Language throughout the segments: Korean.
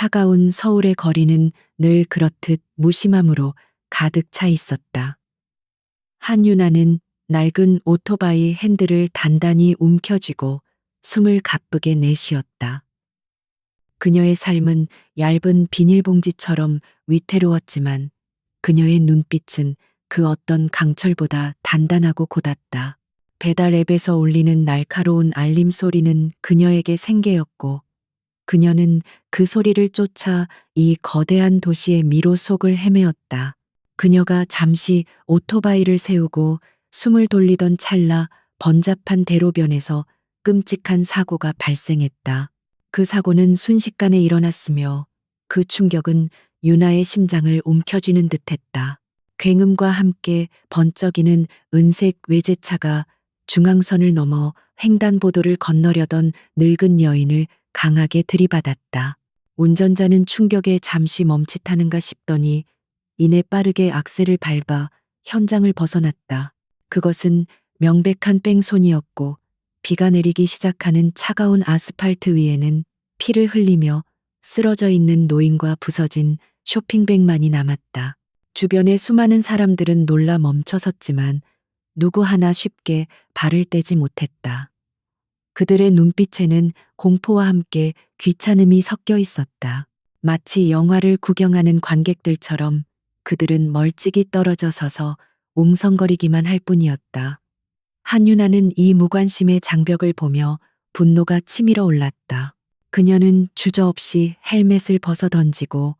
차가운 서울의 거리는 늘 그렇듯 무심함으로 가득 차 있었다. 한유나는 낡은 오토바이 핸들을 단단히 움켜쥐고 숨을 가쁘게 내쉬었다. 그녀의 삶은 얇은 비닐봉지처럼 위태로웠지만 그녀의 눈빛은 그 어떤 강철보다 단단하고 곧았다. 배달 앱에서 울리는 날카로운 알림 소리는 그녀에게 생계였고 그녀는 그 소리를 쫓아 이 거대한 도시의 미로 속을 헤매었다. 그녀가 잠시 오토바이를 세우고 숨을 돌리던 찰나 번잡한 대로변에서 끔찍한 사고가 발생했다. 그 사고는 순식간에 일어났으며 그 충격은 유나의 심장을 움켜쥐는 듯했다. 굉음과 함께 번쩍이는 은색 외제차가 중앙선을 넘어 횡단보도를 건너려던 늙은 여인을 강하게 들이받았다. 운전자는 충격에 잠시 멈칫하는가 싶더니 이내 빠르게 악셀을 밟아 현장을 벗어났다. 그것은 명백한 뺑소니였고 비가 내리기 시작하는 차가운 아스팔트 위에는 피를 흘리며 쓰러져 있는 노인과 부서진 쇼핑백만이 남았다. 주변의 수많은 사람들은 놀라 멈춰섰지만 누구 하나 쉽게 발을 떼지 못했다. 그들의 눈빛에는 공포와 함께 귀찮음이 섞여 있었다. 마치 영화를 구경하는 관객들처럼 그들은 멀찍이 떨어져 서서 웅성거리기만 할 뿐이었다. 한유나는 이 무관심의 장벽을 보며 분노가 치밀어 올랐다. 그녀는 주저없이 헬멧을 벗어 던지고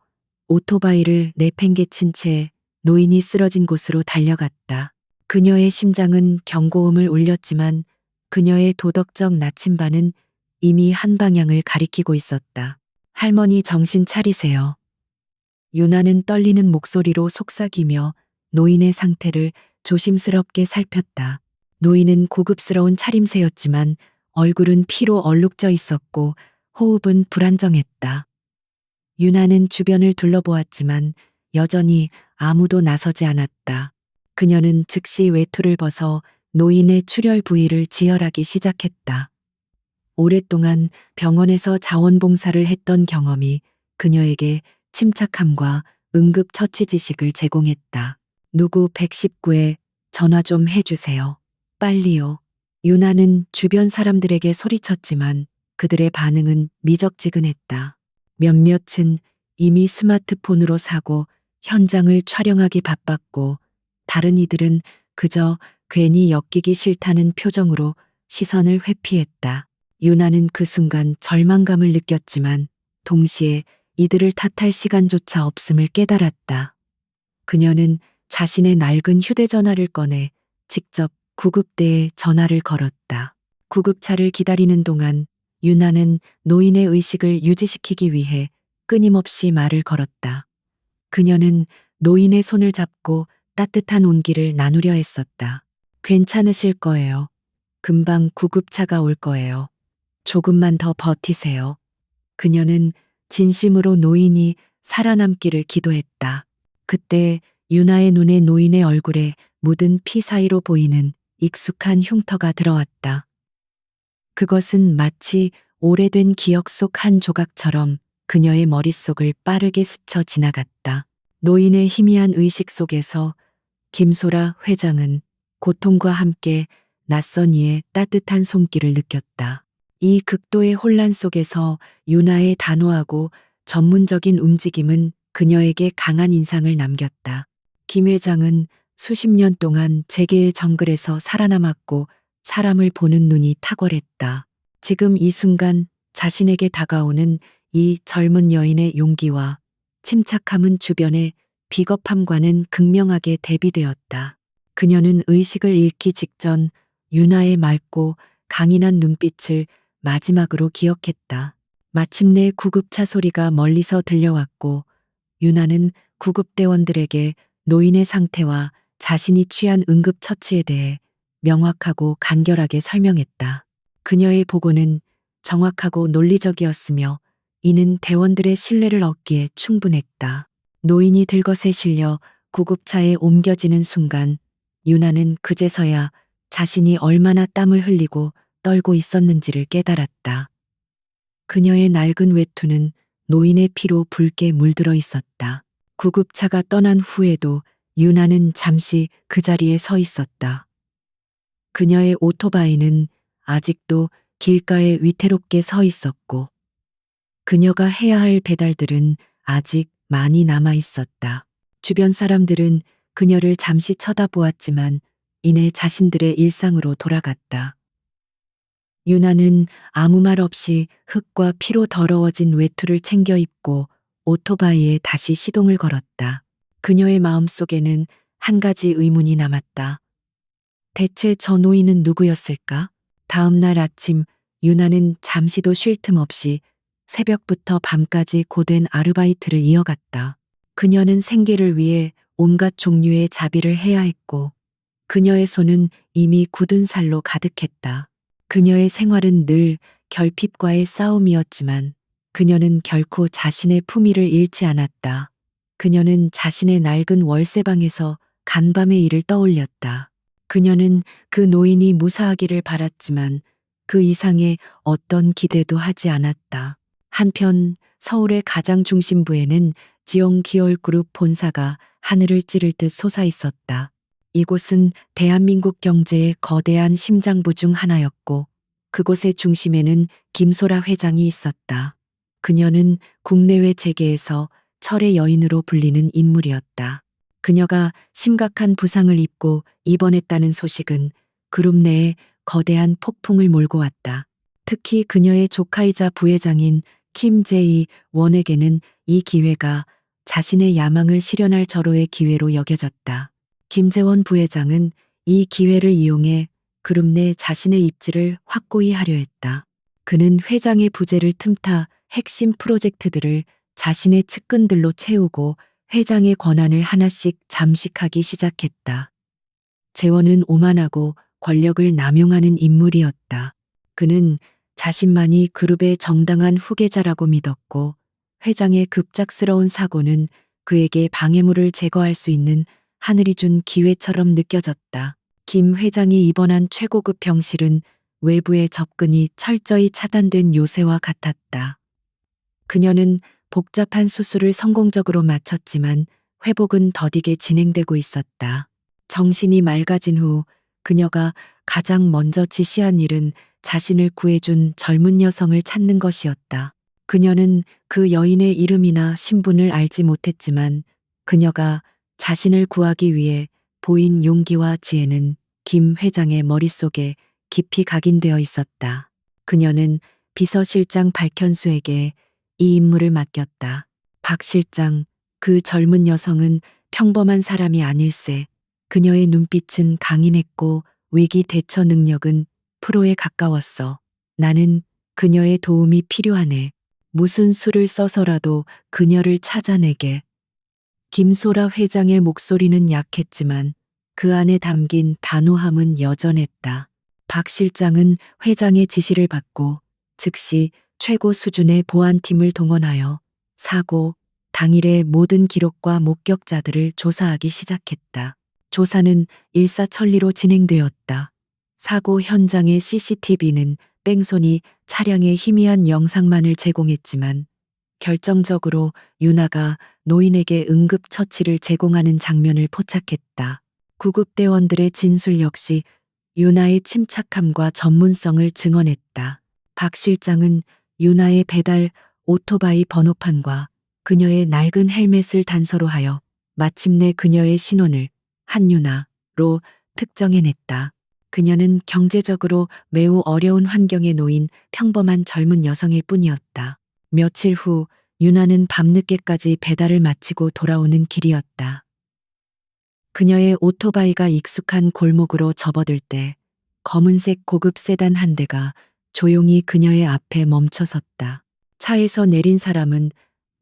오토바이를 내팽개친 채 노인이 쓰러진 곳으로 달려갔다. 그녀의 심장은 경고음을 울렸지만 그녀의 도덕적 나침반은 이미 한 방향을 가리키고 있었다. 할머니 정신 차리세요. 유나는 떨리는 목소리로 속삭이며 노인의 상태를 조심스럽게 살폈다. 노인은 고급스러운 차림새였지만 얼굴은 피로 얼룩져 있었고 호흡은 불안정했다. 유나는 주변을 둘러보았지만 여전히 아무도 나서지 않았다. 그녀는 즉시 외투를 벗어 노인의 출혈 부위를 지혈하기 시작했다. 오랫동안 병원에서 자원봉사를 했던 경험이 그녀에게 침착함과 응급처치 지식을 제공했다. 누구 119에 전화 좀 해주세요. 빨리요. 유나는 주변 사람들에게 소리쳤지만 그들의 반응은 미적지근했다. 몇몇은 이미 스마트폰으로 사고 현장을 촬영하기 바빴고 다른 이들은 그저 괜히 엮이기 싫다는 표정으로 시선을 회피했다. 유나는 그 순간 절망감을 느꼈지만 동시에 이들을 탓할 시간조차 없음을 깨달았다. 그녀는 자신의 낡은 휴대전화를 꺼내 직접 구급대에 전화를 걸었다. 구급차를 기다리는 동안 유나는 노인의 의식을 유지시키기 위해 끊임없이 말을 걸었다. 그녀는 노인의 손을 잡고 따뜻한 온기를 나누려 했었다. 괜찮으실 거예요. 금방 구급차가 올 거예요. 조금만 더 버티세요. 그녀는 진심으로 노인이 살아남기를 기도했다. 그때 유나의 눈에 노인의 얼굴에 묻은 피 사이로 보이는 익숙한 흉터가 들어왔다. 그것은 마치 오래된 기억 속 한 조각처럼 그녀의 머릿속을 빠르게 스쳐 지나갔다. 노인의 희미한 의식 속에서 김소라 회장은 고통과 함께 낯선 이의 따뜻한 손길을 느꼈다. 이 극도의 혼란 속에서 유나의 단호하고 전문적인 움직임은 그녀에게 강한 인상을 남겼다. 김 회장은 수십 년 동안 재계의 정글에서 살아남았고 사람을 보는 눈이 탁월했다. 지금 이 순간 자신에게 다가오는 이 젊은 여인의 용기와 침착함은 주변의 비겁함과는 극명하게 대비되었다. 그녀는 의식을 잃기 직전 유나의 맑고 강인한 눈빛을 마지막으로 기억했다. 마침내 구급차 소리가 멀리서 들려왔고 유나는 구급대원들에게 노인의 상태와 자신이 취한 응급처치에 대해 명확하고 간결하게 설명했다. 그녀의 보고는 정확하고 논리적이었으며 이는 대원들의 신뢰를 얻기에 충분했다. 노인이 들것에 실려 구급차에 옮겨지는 순간 유나는 그제서야 자신이 얼마나 땀을 흘리고 떨고 있었는지를 깨달았다. 그녀의 낡은 외투는 노인의 피로 붉게 물들어 있었다. 구급차가 떠난 후에도 유나는 잠시 그 자리에 서 있었다. 그녀의 오토바이는 아직도 길가에 위태롭게 서 있었고, 그녀가 해야 할 배달들은 아직 많이 남아 있었다. 주변 사람들은 그녀를 잠시 쳐다보았지만 이내 자신들의 일상으로 돌아갔다. 유나는 아무 말 없이 흙과 피로 더러워진 외투를 챙겨 입고 오토바이에 다시 시동을 걸었다. 그녀의 마음속에는 한 가지 의문이 남았다. 대체 저 노인은 누구였을까? 다음 날 아침 유나는 잠시도 쉴 틈 없이 새벽부터 밤까지 고된 아르바이트를 이어갔다. 그녀는 생계를 위해 온갖 종류의 자비를 해야 했고, 그녀의 손은 이미 굳은 살로 가득했다. 그녀의 생활은 늘 결핍과의 싸움이었지만 그녀는 결코 자신의 품위를 잃지 않았다. 그녀는 자신의 낡은 월세방에서 간밤의 일을 떠올렸다. 그녀는 그 노인이 무사하기를 바랐지만 그 이상의 어떤 기대도 하지 않았다. 한편 서울의 가장 중심부에는 지용 기업그룹 본사가 하늘을 찌를 듯 솟아 있었다. 이곳은 대한민국 경제의 거대한 심장부 중 하나였고, 그곳의 중심에는 김소라 회장이 있었다. 그녀는 국내외 재계에서 철의 여인으로 불리는 인물이었다. 그녀가 심각한 부상을 입고 입원했다는 소식은 그룹 내에 거대한 폭풍을 몰고 왔다. 특히 그녀의 조카이자 부회장인 김제이 원에게는 이 기회가 자신의 야망을 실현할 절호의 기회로 여겨졌다. 김재원 부회장은 이 기회를 이용해 그룹 내 자신의 입지를 확고히 하려 했다. 그는 회장의 부재를 틈타 핵심 프로젝트들을 자신의 측근들로 채우고 회장의 권한을 하나씩 잠식하기 시작했다. 재원은 오만하고 권력을 남용하는 인물이었다. 그는 자신만이 그룹의 정당한 후계자라고 믿었고, 회장의 급작스러운 사고는 그에게 방해물을 제거할 수 있는 하늘이 준 기회처럼 느껴졌다. 김 회장이 입원한 최고급 병실은 외부의 접근이 철저히 차단된 요새와 같았다. 그녀는 복잡한 수술을 성공적으로 마쳤지만 회복은 더디게 진행되고 있었다. 정신이 맑아진 후 그녀가 가장 먼저 지시한 일은 자신을 구해준 젊은 여성을 찾는 것이었다. 그녀는 그 여인의 이름이나 신분을 알지 못했지만 그녀가 자신을 구하기 위해 보인 용기와 지혜는 김 회장의 머릿속에 깊이 각인되어 있었다. 그녀는 비서실장 박현수에게 이 임무를 맡겼다. 박 실장, 그 젊은 여성은 평범한 사람이 아닐세. 그녀의 눈빛은 강인했고 위기 대처 능력은 프로에 가까웠어. 나는 그녀의 도움이 필요하네. 무슨 수를 써서라도 그녀를 찾아내게. 김소라 회장의 목소리는 약했지만 그 안에 담긴 단호함은 여전했다. 박 실장은 회장의 지시를 받고 즉시 최고 수준의 보안팀을 동원하여 사고 당일의 모든 기록과 목격자들을 조사하기 시작했다. 조사는 일사천리로 진행되었다. 사고 현장의 CCTV는 뺑소니 차량의 희미한 영상만을 제공했지만 결정적으로 유나가 노인에게 응급처치를 제공하는 장면을 포착했다. 구급대원들의 진술 역시 유나의 침착함과 전문성을 증언했다. 박 실장은 유나의 배달 오토바이 번호판과 그녀의 낡은 헬멧을 단서로 하여 마침내 그녀의 신원을 한유나로 특정해냈다. 그녀는 경제적으로 매우 어려운 환경에 놓인 평범한 젊은 여성일 뿐이었다. 며칠 후 유나는 밤늦게까지 배달을 마치고 돌아오는 길이었다. 그녀의 오토바이가 익숙한 골목으로 접어들 때 검은색 고급 세단 한 대가 조용히 그녀의 앞에 멈춰섰다. 차에서 내린 사람은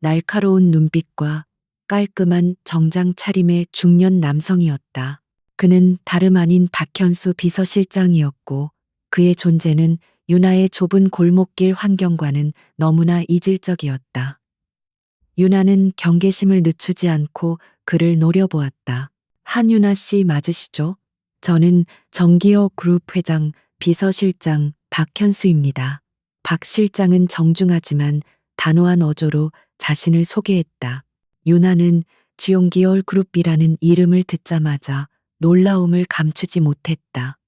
날카로운 눈빛과 깔끔한 정장 차림의 중년 남성이었다. 그는 다름 아닌 박현수 비서실장이었고 그의 존재는 유나의 좁은 골목길 환경과는 너무나 이질적이었다. 유나는 경계심을 늦추지 않고 그를 노려보았다. 한유나 씨 맞으시죠? 저는 정기업 그룹 회장 비서실장 박현수입니다. 박 실장은 정중하지만 단호한 어조로 자신을 소개했다. 유나는 지용기열 그룹이라는 이름을 듣자마자 놀라움을 감추지 못했다.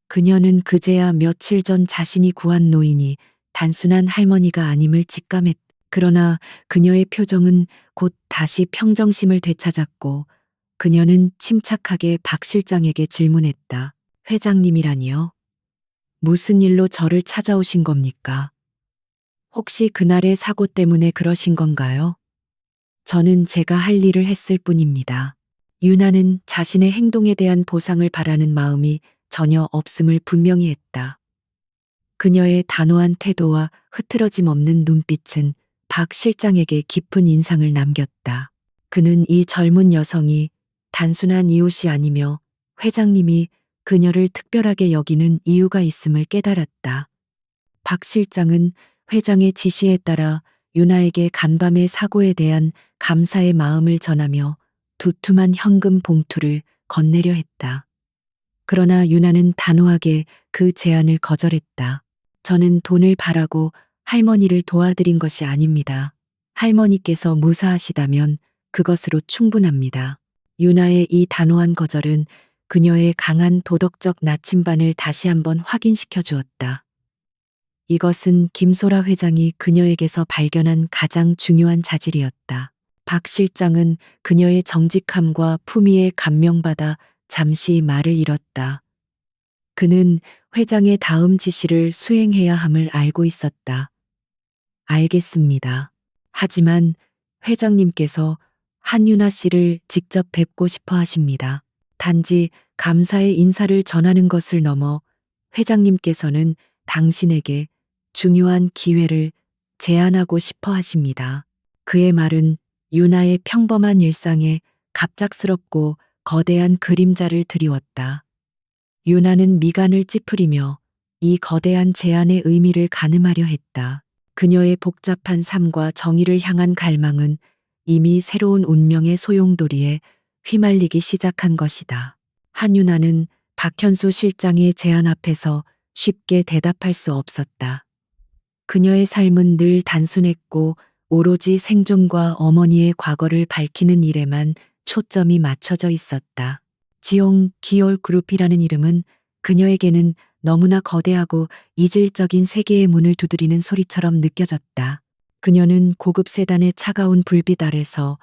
그녀는 그제야 며칠 전 자신이 구한 노인이 단순한 할머니가 아님을 직감했다. 그러나 그녀의 표정은 곧 다시 평정심을 되찾았고 그녀는 침착하게 박 실장에게 질문했다. 회장님이라니요? 무슨 일로 저를 찾아오신 겁니까? 혹시 그날의 사고 때문에 그러신 건가요? 저는 제가 할 일을 했을 뿐입니다. 유나는 자신의 행동에 대한 보상을 바라는 마음이 전혀 없음을 분명히 했다. 그녀의 단호한 태도와 흐트러짐 없는 눈빛은 박 실장에게 깊은 인상을 남겼다. 그는 이 젊은 여성이 단순한 이웃이 아니며 회장님이 그녀를 특별하게 여기는 이유가 있음을 깨달았다. 박 실장은 회장의 지시에 따라 유나에게 간밤의 사고에 대한 감사의 마음을 전하며 두툼한 현금 봉투를 건네려 했다. 그러나 유나는 단호하게 그 제안을 거절했다. 저는 돈을 바라고 할머니를 도와드린 것이 아닙니다. 할머니께서 무사하시다면 그것으로 충분합니다. 유나의 이 단호한 거절은 그녀의 강한 도덕적 나침반을 다시 한번 확인시켜 주었다. 이것은 김소라 회장이 그녀에게서 발견한 가장 중요한 자질이었다. 박 실장은 그녀의 정직함과 품위에 감명받아 잠시 말을 잃었다. 그는 회장의 다음 지시를 수행해야 함을 알고 있었다. 알겠습니다. 하지만 회장님께서 한유나 씨를 직접 뵙고 싶어 하십니다. 단지 감사의 인사를 전하는 것을 넘어 회장님께서는 당신에게 중요한 기회를 제안하고 싶어 하십니다. 그의 말은 유나의 평범한 일상에 갑작스럽고 거대한 그림자를 드리웠다. 유나는 미간을 찌푸리며 이 거대한 제안의 의미를 가늠하려 했다. 그녀의 복잡한 삶과 정의를 향한 갈망은 이미 새로운 운명의 소용돌이에 휘말리기 시작한 것이다. 한유나는 박현수 실장의 제안 앞에서 쉽게 대답할 수 없었다. 그녀의 삶은 늘 단순했고 오로지 생존과 어머니의 과거를 밝히는 일에만 초점이 맞춰져 있었다. 지용 기올 그룹이라는 이름은 그녀에게는 너무나 거대하고 이질적인 세계의 문을 두드리는 소리처럼 느껴졌다. 그녀는 고급 세단의 차가운 불빛 아래서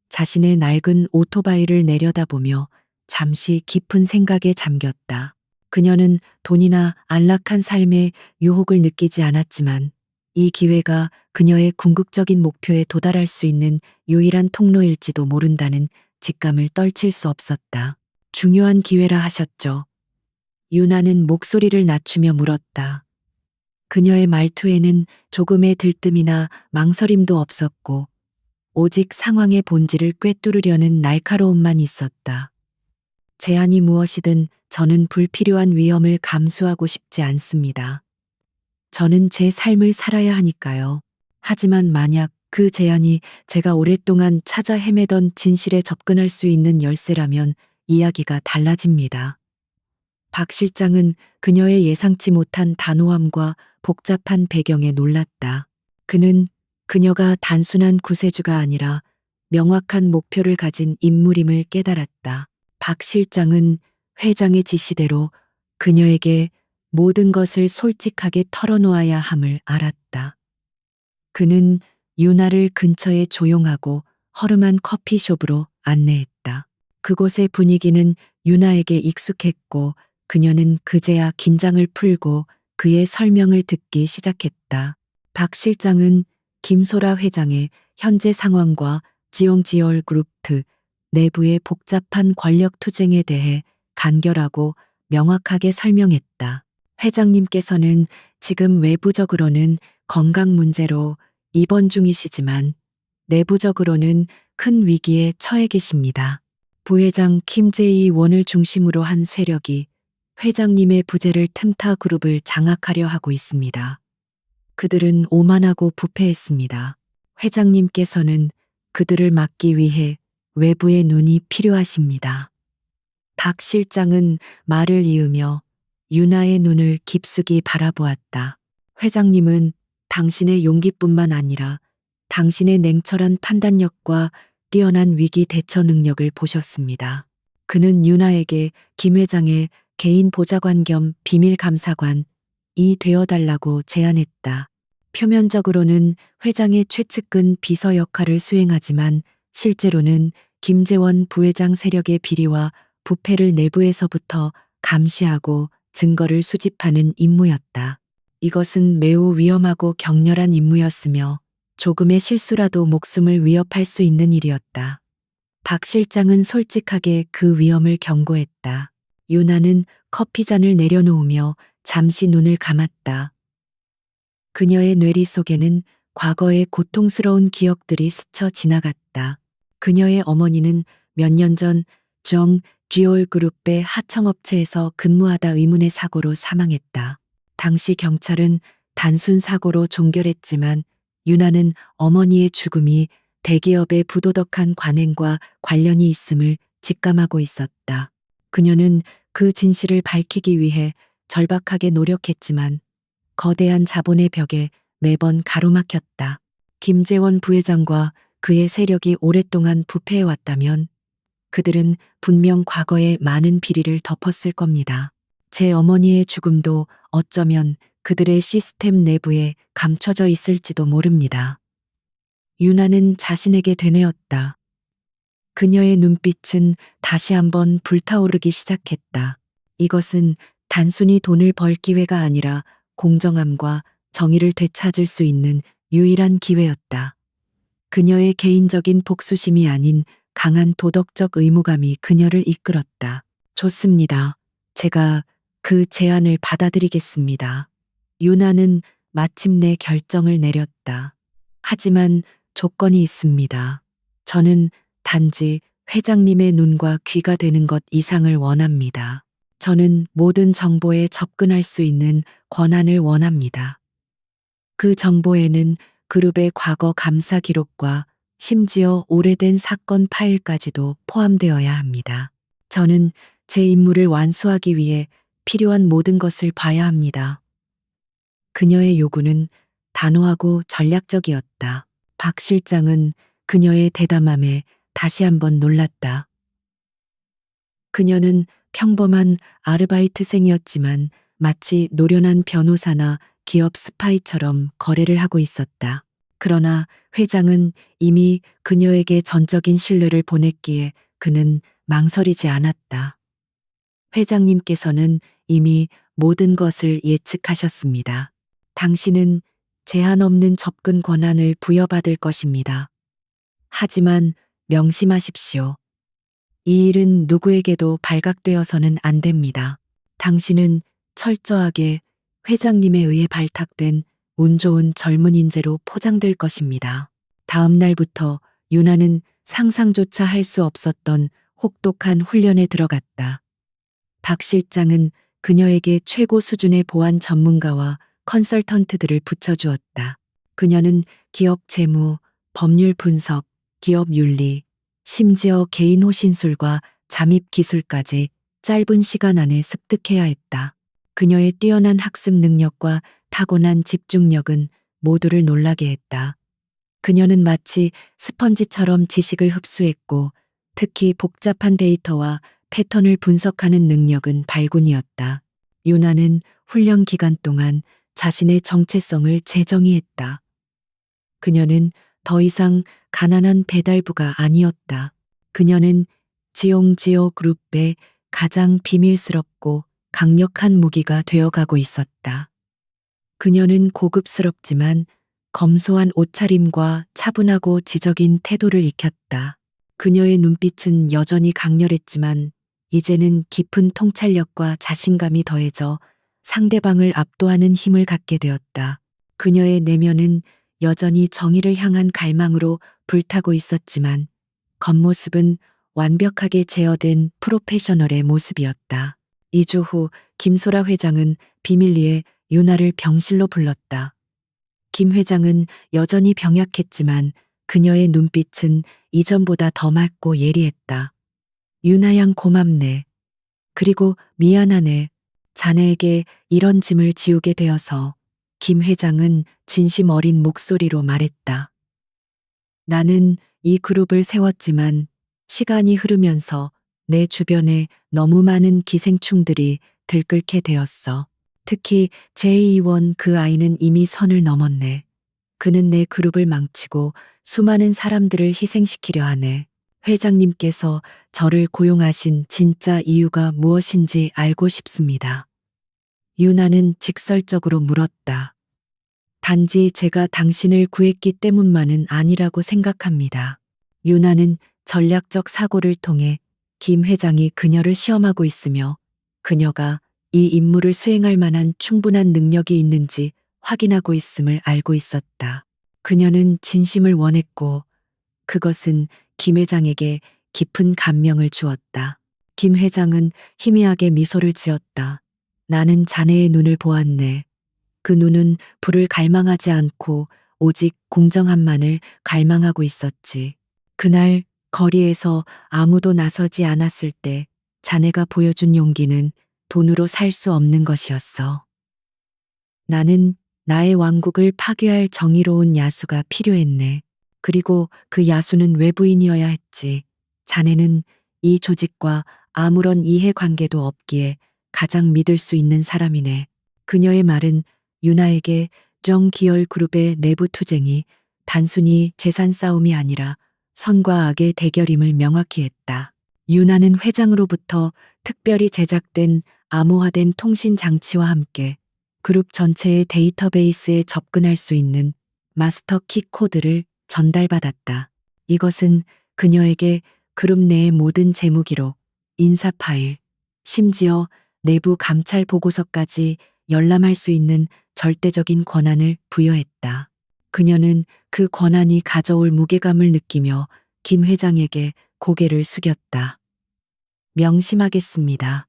자신의 낡은 오토바이를 내려다보며 잠시 깊은 생각에 잠겼다. 그녀는 돈이나 안락한 삶의 유혹을 느끼지 않았지만 이 기회가 그녀의 궁극적인 목표에 도달할 수 있는 유일한 통로일지도 모른다는 직감을 떨칠 수 없었다. 중요한 기회라 하셨죠. 유나는 목소리를 낮추며 물었다. 그녀의 말투에는 조금의 들뜸이나 망설임도 없었고 오직 상황의 본질을 꿰뚫으려는 날카로움만 있었다. 제안이 무엇이든 저는 불필요한 위험을 감수하고 싶지 않습니다. 저는 제 삶을 살아야 하니까요. 하지만 만약 그 제안이 제가 오랫동안 찾아 헤매던 진실에 접근할 수 있는 열쇠라면 이야기가 달라집니다. 박 실장은 그녀의 예상치 못한 단호함과 복잡한 배경에 놀랐다. 그는 그녀가 단순한 구세주가 아니라 명확한 목표를 가진 인물임을 깨달았다. 박 실장은 회장의 지시대로 그녀에게 모든 것을 솔직하게 털어놓아야 함을 알았다. 그는 유나를 근처의 조용하고 허름한 커피숍으로 안내했다. 그곳의 분위기는 유나에게 익숙했고 그녀는 그제야 긴장을 풀고 그의 설명을 듣기 시작했다. 박 실장은 김소라 회장의 현재 상황과 지용지열 그룹 내부의 복잡한 권력 투쟁에 대해 간결하고 명확하게 설명했다. 회장님께서는 지금 외부적으로는 건강 문제로 입원 중이시지만 내부적으로는 큰 위기에 처해 계십니다. 부회장 김재희 원을 중심으로 한 세력이 회장님의 부재를 틈타 그룹을 장악하려 하고 있습니다. 그들은 오만하고 부패했습니다. 회장님께서는 그들을 막기 위해 외부의 눈이 필요하십니다. 박 실장은 말을 이으며 유나의 눈을 깊숙이 바라보았다. 회장님은 당신의 용기뿐만 아니라 당신의 냉철한 판단력과 뛰어난 위기 대처 능력을 보셨습니다. 그는 윤아에게 김 회장의 개인 보좌관 겸 비밀 감사관이 되어달라고 제안했다. 표면적으로는 회장의 최측근 비서 역할을 수행하지만 실제로는 김재원 부회장 세력의 비리와 부패를 내부에서부터 감시하고 증거를 수집하는 임무였다. 이것은 매우 위험하고 격렬한 임무였으며 조금의 실수라도 목숨을 위협할 수 있는 일이었다. 박 실장은 솔직하게 그 위험을 경고했다. 윤아는 커피잔을 내려놓으며 잠시 눈을 감았다. 그녀의 뇌리 속에는 과거의 고통스러운 기억들이 스쳐 지나갔다. 그녀의 어머니는 몇 년 전 정 듀얼 그룹의 하청업체에서 근무하다 의문의 사고로 사망했다. 당시 경찰은 단순 사고로 종결했지만 윤아는 어머니의 죽음이 대기업의 부도덕한 관행과 관련이 있음을 직감하고 있었다. 그녀는 그 진실을 밝히기 위해 절박하게 노력했지만 거대한 자본의 벽에 매번 가로막혔다. 김재원 부회장과 그의 세력이 오랫동안 부패해왔다면 그들은 분명 과거에 많은 비리를 덮었을 겁니다. 제 어머니의 죽음도 어쩌면 그들의 시스템 내부에 감춰져 있을지도 모릅니다. 윤아는 자신에게 되뇌었다. 그녀의 눈빛은 다시 한번 불타오르기 시작했다. 이것은 단순히 돈을 벌 기회가 아니라 공정함과 정의를 되찾을 수 있는 유일한 기회였다. 그녀의 개인적인 복수심이 아닌 강한 도덕적 의무감이 그녀를 이끌었다. 좋습니다. 제가 그 제안을 받아들이겠습니다. 윤아는 마침내 결정을 내렸다. 하지만 조건이 있습니다. 저는 단지 회장님의 눈과 귀가 되는 것 이상을 원합니다. 저는 모든 정보에 접근할 수 있는 권한을 원합니다. 그 정보에는 그룹의 과거 감사 기록과 심지어 오래된 사건 파일까지도 포함되어야 합니다. 저는 제 임무를 완수하기 위해 필요한 모든 것을 봐야 합니다. 그녀의 요구는 단호하고 전략적이었다. 박 실장은 그녀의 대담함에 다시 한번 놀랐다. 그녀는 평범한 아르바이트생이었지만 마치 노련한 변호사나 기업 스파이처럼 거래를 하고 있었다. 그러나 회장은 이미 그녀에게 전적인 신뢰를 보냈기에 그는 망설이지 않았다. 회장님께서는 이미 모든 것을 예측하셨습니다. 당신은 제한 없는 접근 권한을 부여받을 것입니다. 하지만 명심하십시오. 이 일은 누구에게도 발각되어서는 안 됩니다. 당신은 철저하게 회장님에 의해 발탁된 운 좋은 젊은 인재로 포장될 것입니다. 다음 날부터 윤아는 상상조차 할 수 없었던 혹독한 훈련에 들어갔다. 박 실장은 그녀에게 최고 수준의 보안 전문가와 컨설턴트들을 붙여주었다. 그녀는 기업 재무, 법률 분석, 기업 윤리, 심지어 개인 호신술과 잠입 기술까지 짧은 시간 안에 습득해야 했다. 그녀의 뛰어난 학습 능력과 타고난 집중력은 모두를 놀라게 했다. 그녀는 마치 스펀지처럼 지식을 흡수했고 특히 복잡한 데이터와 패턴을 분석하는 능력은 발군이었다. 윤아는 훈련 기간 동안 자신의 정체성을 재정의했다. 그녀는 더 이상 가난한 배달부가 아니었다. 그녀는 지용지오 그룹의 가장 비밀스럽고 강력한 무기가 되어가고 있었다. 그녀는 고급스럽지만 검소한 옷차림과 차분하고 지적인 태도를 익혔다. 그녀의 눈빛은 여전히 강렬했지만 이제는 깊은 통찰력과 자신감이 더해져 상대방을 압도하는 힘을 갖게 되었다. 그녀의 내면은 여전히 정의를 향한 갈망으로 불타고 있었지만 겉모습은 완벽하게 제어된 프로페셔널의 모습이었다. 2주 후 김소라 회장은 비밀리에 윤아를 병실로 불렀다. 김 회장은 여전히 병약했지만 그녀의 눈빛은 이전보다 더 맑고 예리했다. 윤아 양 고맙네. 그리고 미안하네. 자네에게 이런 짐을 지우게 되어서. 김 회장은 진심 어린 목소리로 말했다. 나는 이 그룹을 세웠지만 시간이 흐르면서 내 주변에 너무 많은 기생충들이 들끓게 되었어. 특히 제2원 그 아이는 이미 선을 넘었네. 그는 내 그룹을 망치고 수많은 사람들을 희생시키려 하네. 회장님께서 저를 고용하신 진짜 이유가 무엇인지 알고 싶습니다. 유나는 직설적으로 물었다. 단지 제가 당신을 구했기 때문만은 아니라고 생각합니다. 유나는 전략적 사고를 통해 김 회장이 그녀를 시험하고 있으며 그녀가 이 임무를 수행할 만한 충분한 능력이 있는지 확인하고 있음을 알고 있었다. 그녀는 진심을 원했고 그것은 김 회장에게 깊은 감명을 주었다. 김 회장은 희미하게 미소를 지었다. 나는 자네의 눈을 보았네. 그 눈은 부를 갈망하지 않고 오직 공정함만을 갈망하고 있었지. 그날 거리에서 아무도 나서지 않았을 때 자네가 보여준 용기는 돈으로 살 수 없는 것이었어. 나는 나의 왕국을 파괴할 정의로운 야수가 필요했네. 그리고 그 야수는 외부인이어야 했지. 자네는 이 조직과 아무런 이해관계도 없기에 가장 믿을 수 있는 사람이네. 그녀의 말은 유나에게 정기열 그룹의 내부 투쟁이 단순히 재산 싸움이 아니라 선과 악의 대결임을 명확히 했다. 유나는 회장으로부터 특별히 제작된 암호화된 통신 장치와 함께 그룹 전체의 데이터베이스에 접근할 수 있는 마스터 키 코드를 전달받았다. 이것은 그녀에게 그룹 내의 모든 재무 기록, 인사 파일, 심지어 내부 감찰 보고서까지 열람할 수 있는 절대적인 권한을 부여했다. 그녀는 그 권한이 가져올 무게감을 느끼며 김 회장에게 고개를 숙였다. 명심하겠습니다.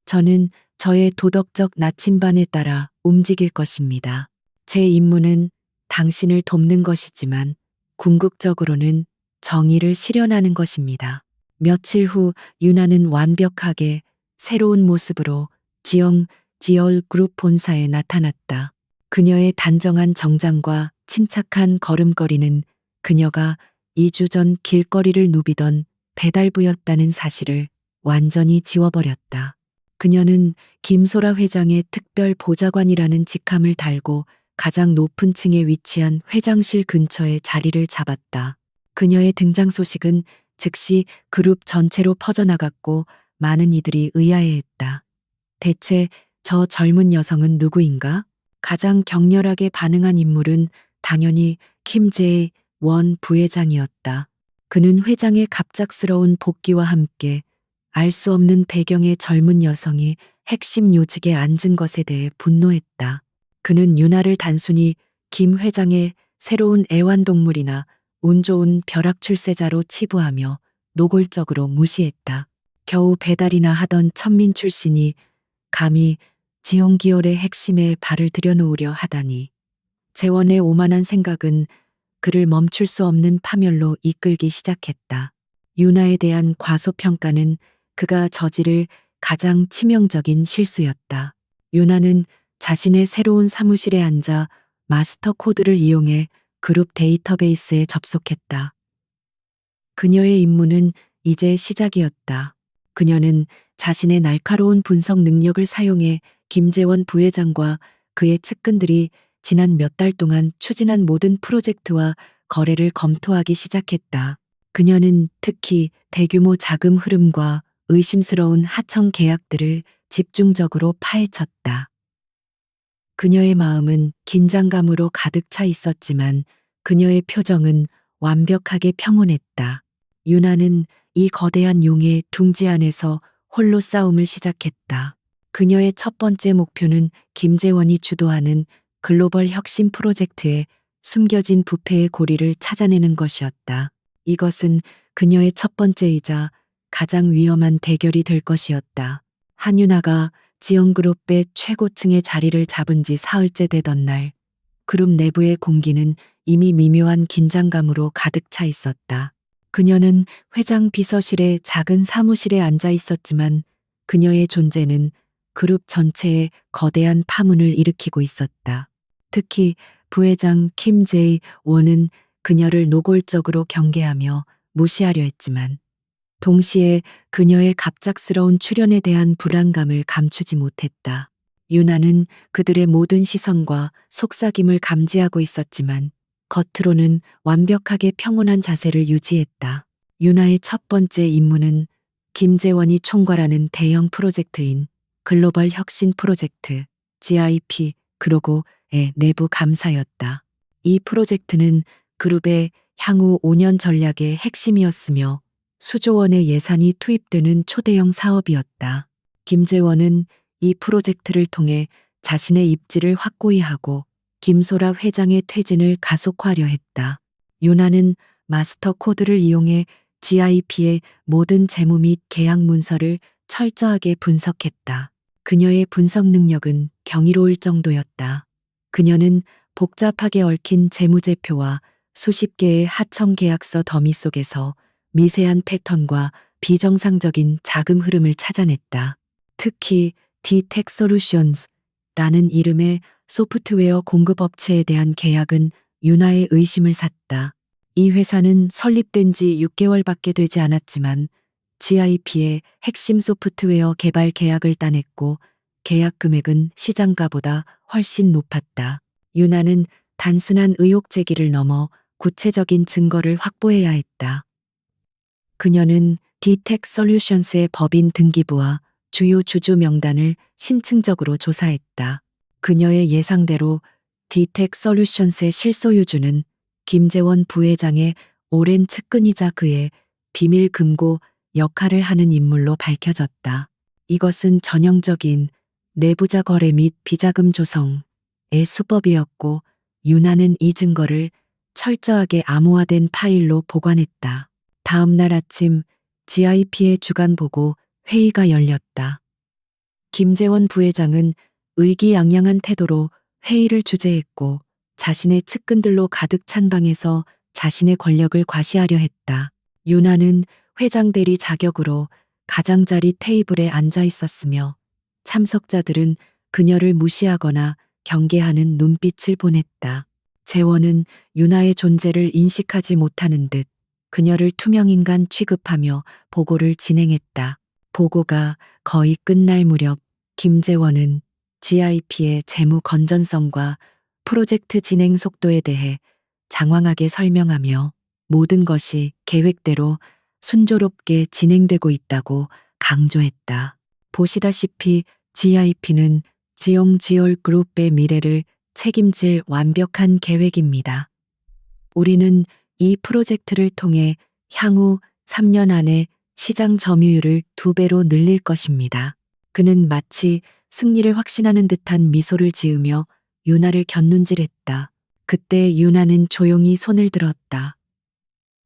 저는 저의 도덕적 나침반에 따라 움직일 것입니다. 제 임무는 당신을 돕는 것이지만 궁극적으로는 정의를 실현하는 것입니다. 며칠 후 유나는 완벽하게 새로운 모습으로 지열 그룹 본사에 나타났다. 그녀의 단정한 정장과 침착한 걸음걸이는 그녀가 2주 전 길거리를 누비던 배달부였다는 사실을 완전히 지워버렸다. 그녀는 김소라 회장의 특별 보좌관이라는 직함을 달고 가장 높은 층에 위치한 회장실 근처에 자리를 잡았다. 그녀의 등장 소식은 즉시 그룹 전체로 퍼져나갔고 많은 이들이 의아해했다. 대체 저 젊은 여성은 누구인가? 가장 격렬하게 반응한 인물은 당연히 김제이 원 부회장이었다. 그는 회장의 갑작스러운 복귀와 함께 알 수 없는 배경의 젊은 여성이 핵심 요직에 앉은 것에 대해 분노했다. 그는 유나를 단순히 김 회장의 새로운 애완동물이나 운 좋은 벼락 출세자로 치부하며 노골적으로 무시했다. 겨우 배달이나 하던 천민 출신이 감히 지용기열의 핵심에 발을 들여놓으려 하다니. 재원의 오만한 생각은 그를 멈출 수 없는 파멸로 이끌기 시작했다. 유나에 대한 과소평가는 그가 저지를 가장 치명적인 실수였다. 유나는 자신의 새로운 사무실에 앉아 마스터 코드를 이용해 그룹 데이터베이스에 접속했다. 그녀의 임무는 이제 시작이었다. 그녀는 자신의 날카로운 분석 능력을 사용해 김재원 부회장과 그의 측근들이 지난 몇 달 동안 추진한 모든 프로젝트와 거래를 검토하기 시작했다. 그녀는 특히 대규모 자금 흐름과 의심스러운 하청 계약들을 집중적으로 파헤쳤다. 그녀의 마음은 긴장감으로 가득 차 있었지만 그녀의 표정은 완벽하게 평온했다. 유나는 이 거대한 용의 둥지 안에서 홀로 싸움을 시작했다. 그녀의 첫 번째 목표는 김재원이 주도하는 글로벌 혁신 프로젝트의 숨겨진 부패의 고리를 찾아내는 것이었다. 이것은 그녀의 첫 번째이자 가장 위험한 대결이 될 것이었다. 한유나가 지영그룹의 최고층의 자리를 잡은 지 사흘째 되던 날, 그룹 내부의 공기는 이미 미묘한 긴장감으로 가득 차 있었다. 그녀는 회장 비서실의 작은 사무실에 앉아 있었지만 그녀의 존재는 그룹 전체에 거대한 파문을 일으키고 있었다. 특히 부회장 킴 제이 원은 그녀를 노골적으로 경계하며 무시하려 했지만 동시에 그녀의 갑작스러운 출연에 대한 불안감을 감추지 못했다. 유나는 그들의 모든 시선과 속삭임을 감지하고 있었지만 겉으로는 완벽하게 평온한 자세를 유지했다. 유나의 첫 번째 임무는 김재원이 총괄하는 대형 프로젝트인 글로벌 혁신 프로젝트 GIP 그로고의 내부 감사였다. 이 프로젝트는 그룹의 향후 5년 전략의 핵심이었으며 수조 원의 예산이 투입되는 초대형 사업이었다. 김재원은 이 프로젝트를 통해 자신의 입지를 확고히 하고 김소라 회장의 퇴진을 가속화하려 했다. 유나는 마스터 코드를 이용해 GIP의 모든 재무 및 계약 문서를 철저하게 분석했다. 그녀의 분석 능력은 경이로울 정도였다. 그녀는 복잡하게 얽힌 재무제표와 수십 개의 하청 계약서 더미 속에서 미세한 패턴과 비정상적인 자금 흐름을 찾아냈다. 특히 디텍 솔루션스라는 이름의 소프트웨어 공급업체에 대한 계약은 유나의 의심을 샀다. 이 회사는 설립된 지 6개월밖에 되지 않았지만 GIP의 핵심 소프트웨어 개발 계약을 따냈고 계약 금액은 시장가보다 훨씬 높았다. 유나는 단순한 의혹 제기를 넘어 구체적인 증거를 확보해야 했다. 그녀는 디텍 솔루션스의 법인 등기부와 주요 주주 명단을 심층적으로 조사했다. 그녀의 예상대로 디텍 솔루션스의 실소유주는 김재원 부회장의 오랜 측근이자 그의 비밀 금고 역할을 하는 인물로 밝혀졌다. 이것은 전형적인 내부자 거래 및 비자금 조성의 수법이었고 유나는 이 증거를 철저하게 암호화된 파일로 보관했다. 다음 날 아침 GIP의 주간 보고 회의가 열렸다. 김재원 부회장은 의기양양한 태도로 회의를 주재했고 자신의 측근들로 가득 찬 방에서 자신의 권력을 과시하려 했다. 유나는 회장 대리 자격으로 가장자리 테이블에 앉아 있었으며 참석자들은 그녀를 무시하거나 경계하는 눈빛을 보냈다. 재원은 유나의 존재를 인식하지 못하는 듯 그녀를 투명인간 취급하며 보고를 진행했다. 보고가 거의 끝날 무렵 김재원은 GIP의 재무 건전성과 프로젝트 진행 속도에 대해 장황하게 설명하며 모든 것이 계획대로 순조롭게 진행되고 있다고 강조했다. 보시다시피 GIP는 지용지올 그룹의 미래를 책임질 완벽한 계획입니다. 우리는 이 프로젝트를 통해 향후 3년 안에 시장 점유율을 2배로 늘릴 것입니다. 그는 마치 승리를 확신하는 듯한 미소를 지으며 유나를 곁눈질했다. 그때 유나는 조용히 손을 들었다.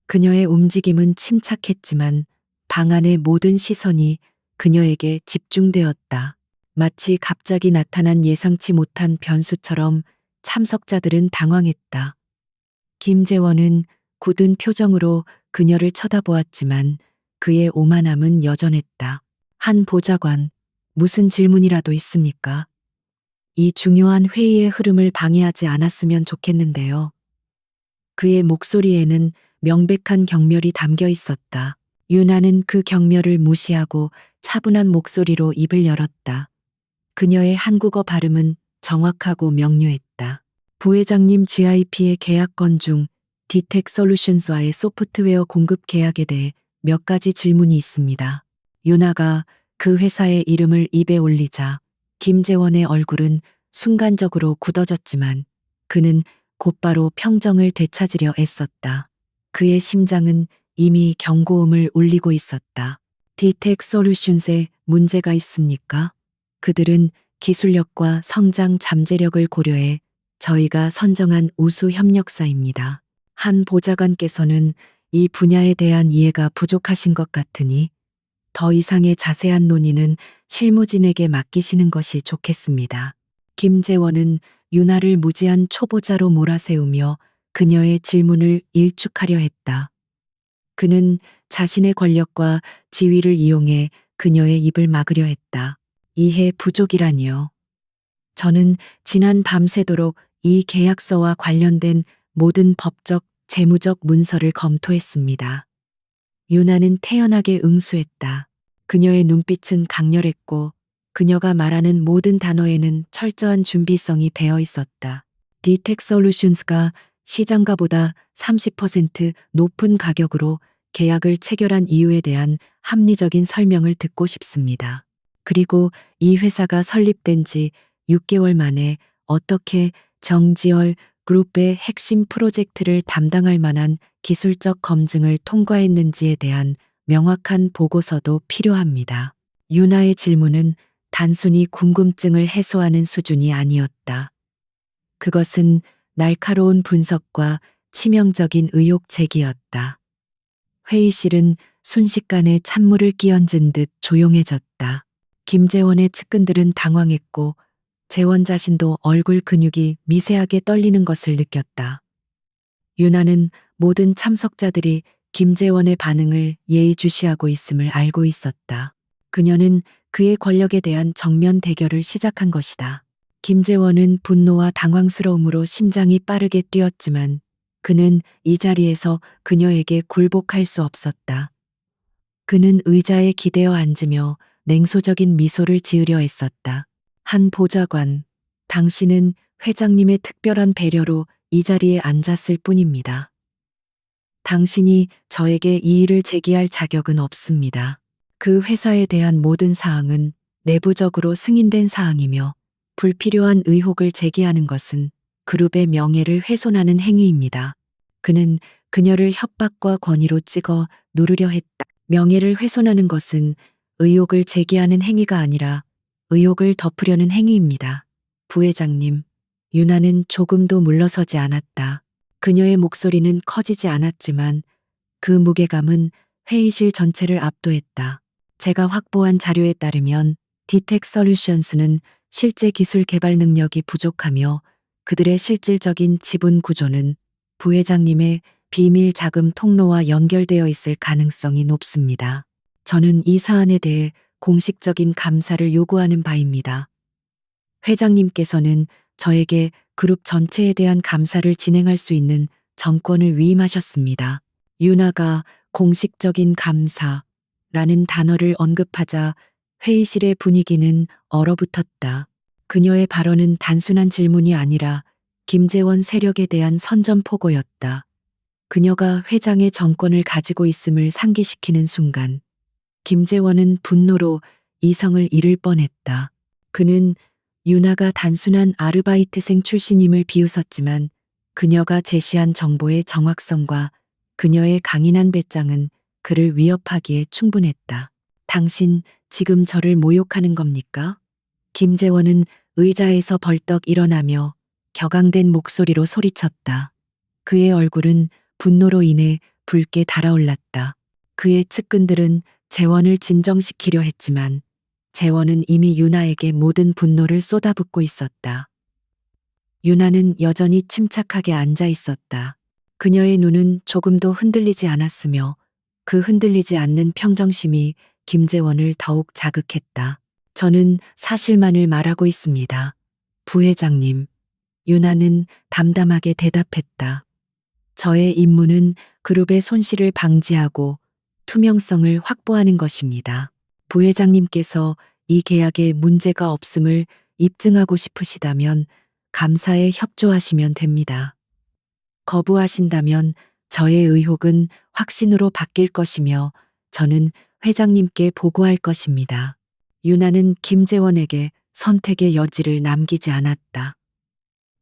그녀의 움직임은 침착했지만 방 안의 모든 시선이 그녀에게 집중되었다. 마치 갑자기 나타난 예상치 못한 변수처럼 참석자들은 당황했다. 김재원은 굳은 표정으로 그녀를 쳐다보았지만 그의 오만함은 여전했다. 한 보좌관, 무슨 질문이라도 있습니까? 이 중요한 회의의 흐름을 방해하지 않았으면 좋겠는데요. 그의 목소리에는 명백한 경멸이 담겨 있었다. 유나는 그 경멸을 무시하고 차분한 목소리로 입을 열었다. 그녀의 한국어 발음은 정확하고 명료했다. 부회장님, GIP의 계약건 중 디텍 솔루션스와의 소프트웨어 공급 계약에 대해 몇 가지 질문이 있습니다. 유나가 그 회사의 이름을 입에 올리자 김재원의 얼굴은 순간적으로 굳어졌지만 그는 곧바로 평정을 되찾으려 애썼다. 그의 심장은 이미 경고음을 울리고 있었다. 디텍 솔루션스에 문제가 있습니까? 그들은 기술력과 성장 잠재력을 고려해 저희가 선정한 우수 협력사입니다. 한 보좌관께서는 이 분야에 대한 이해가 부족하신 것 같으니 더 이상의 자세한 논의는 실무진에게 맡기시는 것이 좋겠습니다. 김재원은 유나를 무지한 초보자로 몰아세우며 그녀의 질문을 일축하려 했다. 그는 자신의 권력과 지위를 이용해 그녀의 입을 막으려 했다. 이해 부족이라니요. 저는 지난 밤새도록 이 계약서와 관련된 모든 법적, 재무적 문서를 검토했습니다. 유나는 태연하게 응수했다. 그녀의 눈빛은 강렬했고 그녀가 말하는 모든 단어에는 철저한 준비성이 배어 있었다. 디텍 솔루션스가 시장가보다 30% 높은 가격으로 계약을 체결한 이유에 대한 합리적인 설명을 듣고 싶습니다. 그리고 이 회사가 설립된 지 6개월 만에 어떻게 정지열 그룹의 핵심 프로젝트를 담당할 만한 기술적 검증을 통과했는지에 대한 명확한 보고서도 필요합니다. 유나의 질문은 단순히 궁금증을 해소하는 수준이 아니었다. 그것은 날카로운 분석과 치명적인 의혹 제기였다. 회의실은 순식간에 찬물을 끼얹은 듯 조용해졌다. 김재원의 측근들은 당황했고 재원 자신도 얼굴 근육이 미세하게 떨리는 것을 느꼈다. 유나는 모든 참석자들이 김재원의 반응을 예의주시하고 있음을 알고 있었다. 그녀는 그의 권력에 대한 정면 대결을 시작한 것이다. 김재원은 분노와 당황스러움으로 심장이 빠르게 뛰었지만 그는 이 자리에서 그녀에게 굴복할 수 없었다. 그는 의자에 기대어 앉으며 냉소적인 미소를 지으려 했었다. 한 보좌관, 당신은 회장님의 특별한 배려로 이 자리에 앉았을 뿐입니다. 당신이 저에게 이의를 제기할 자격은 없습니다. 그 회사에 대한 모든 사항은 내부적으로 승인된 사항이며 불필요한 의혹을 제기하는 것은 그룹의 명예를 훼손하는 행위입니다. 그는 그녀를 협박과 권위로 찍어 누르려 했다. 명예를 훼손하는 것은 의혹을 제기하는 행위가 아니라 의혹을 덮으려는 행위입니다. 부회장님, 유나는 조금도 물러서지 않았다. 그녀의 목소리는 커지지 않았지만 그 무게감은 회의실 전체를 압도했다. 제가 확보한 자료에 따르면 디텍 솔루션스는 실제 기술 개발 능력이 부족하며 그들의 실질적인 지분 구조는 부회장님의 비밀 자금 통로와 연결되어 있을 가능성이 높습니다. 저는 이 사안에 대해 공식적인 감사를 요구하는 바입니다. 회장님께서는 저에게 그룹 전체에 대한 감사를 진행할 수 있는 정권을 위임하셨습니다. 유나가 공식적인 감사라는 단어를 언급하자 회의실의 분위기는 얼어붙었다. 그녀의 발언은 단순한 질문이 아니라 김재원 세력에 대한 선전포고였다. 그녀가 회장의 정권을 가지고 있음을 상기시키는 순간 김재원은 분노로 이성을 잃을 뻔했다. 그는 유나가 단순한 아르바이트생 출신임을 비웃었지만 그녀가 제시한 정보의 정확성과 그녀의 강인한 배짱은 그를 위협하기에 충분했다. 당신 지금 저를 모욕하는 겁니까? 김재원은 의자에서 벌떡 일어나며 격앙된 목소리로 소리쳤다. 그의 얼굴은 분노로 인해 붉게 달아올랐다. 그의 측근들은 재원을 진정시키려 했지만 재원은 이미 유나에게 모든 분노를 쏟아붓고 있었다. 유나는 여전히 침착하게 앉아 있었다. 그녀의 눈은 조금도 흔들리지 않았으며 그 흔들리지 않는 평정심이 김재원을 더욱 자극했다. 저는 사실만을 말하고 있습니다. 부회장님. 유나는 담담하게 대답했다. 저의 임무는 그룹의 손실을 방지하고 투명성을 확보하는 것입니다. 부회장님께서 이 계약에 문제가 없음을 입증하고 싶으시다면 감사에 협조하시면 됩니다. 거부하신다면 저의 의혹은 확신으로 바뀔 것이며 저는 회장님께 보고할 것입니다. 유나는 김재원에게 선택의 여지를 남기지 않았다.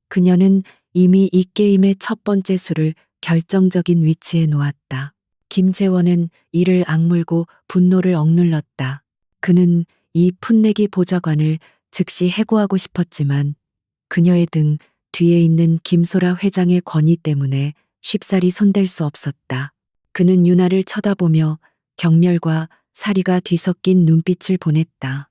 그녀는 이미 이 게임의 첫 번째 수를 결정적인 위치에 놓았다. 김재원은 이를 악물고 분노를 억눌렀다. 그는 이 풋내기 보좌관을 즉시 해고하고 싶었지만 그녀의 등 뒤에 있는 김소라 회장의 권위 때문에 쉽사리 손댈 수 없었다. 그는 유나를 쳐다보며 경멸과 사리가 뒤섞인 눈빛을 보냈다.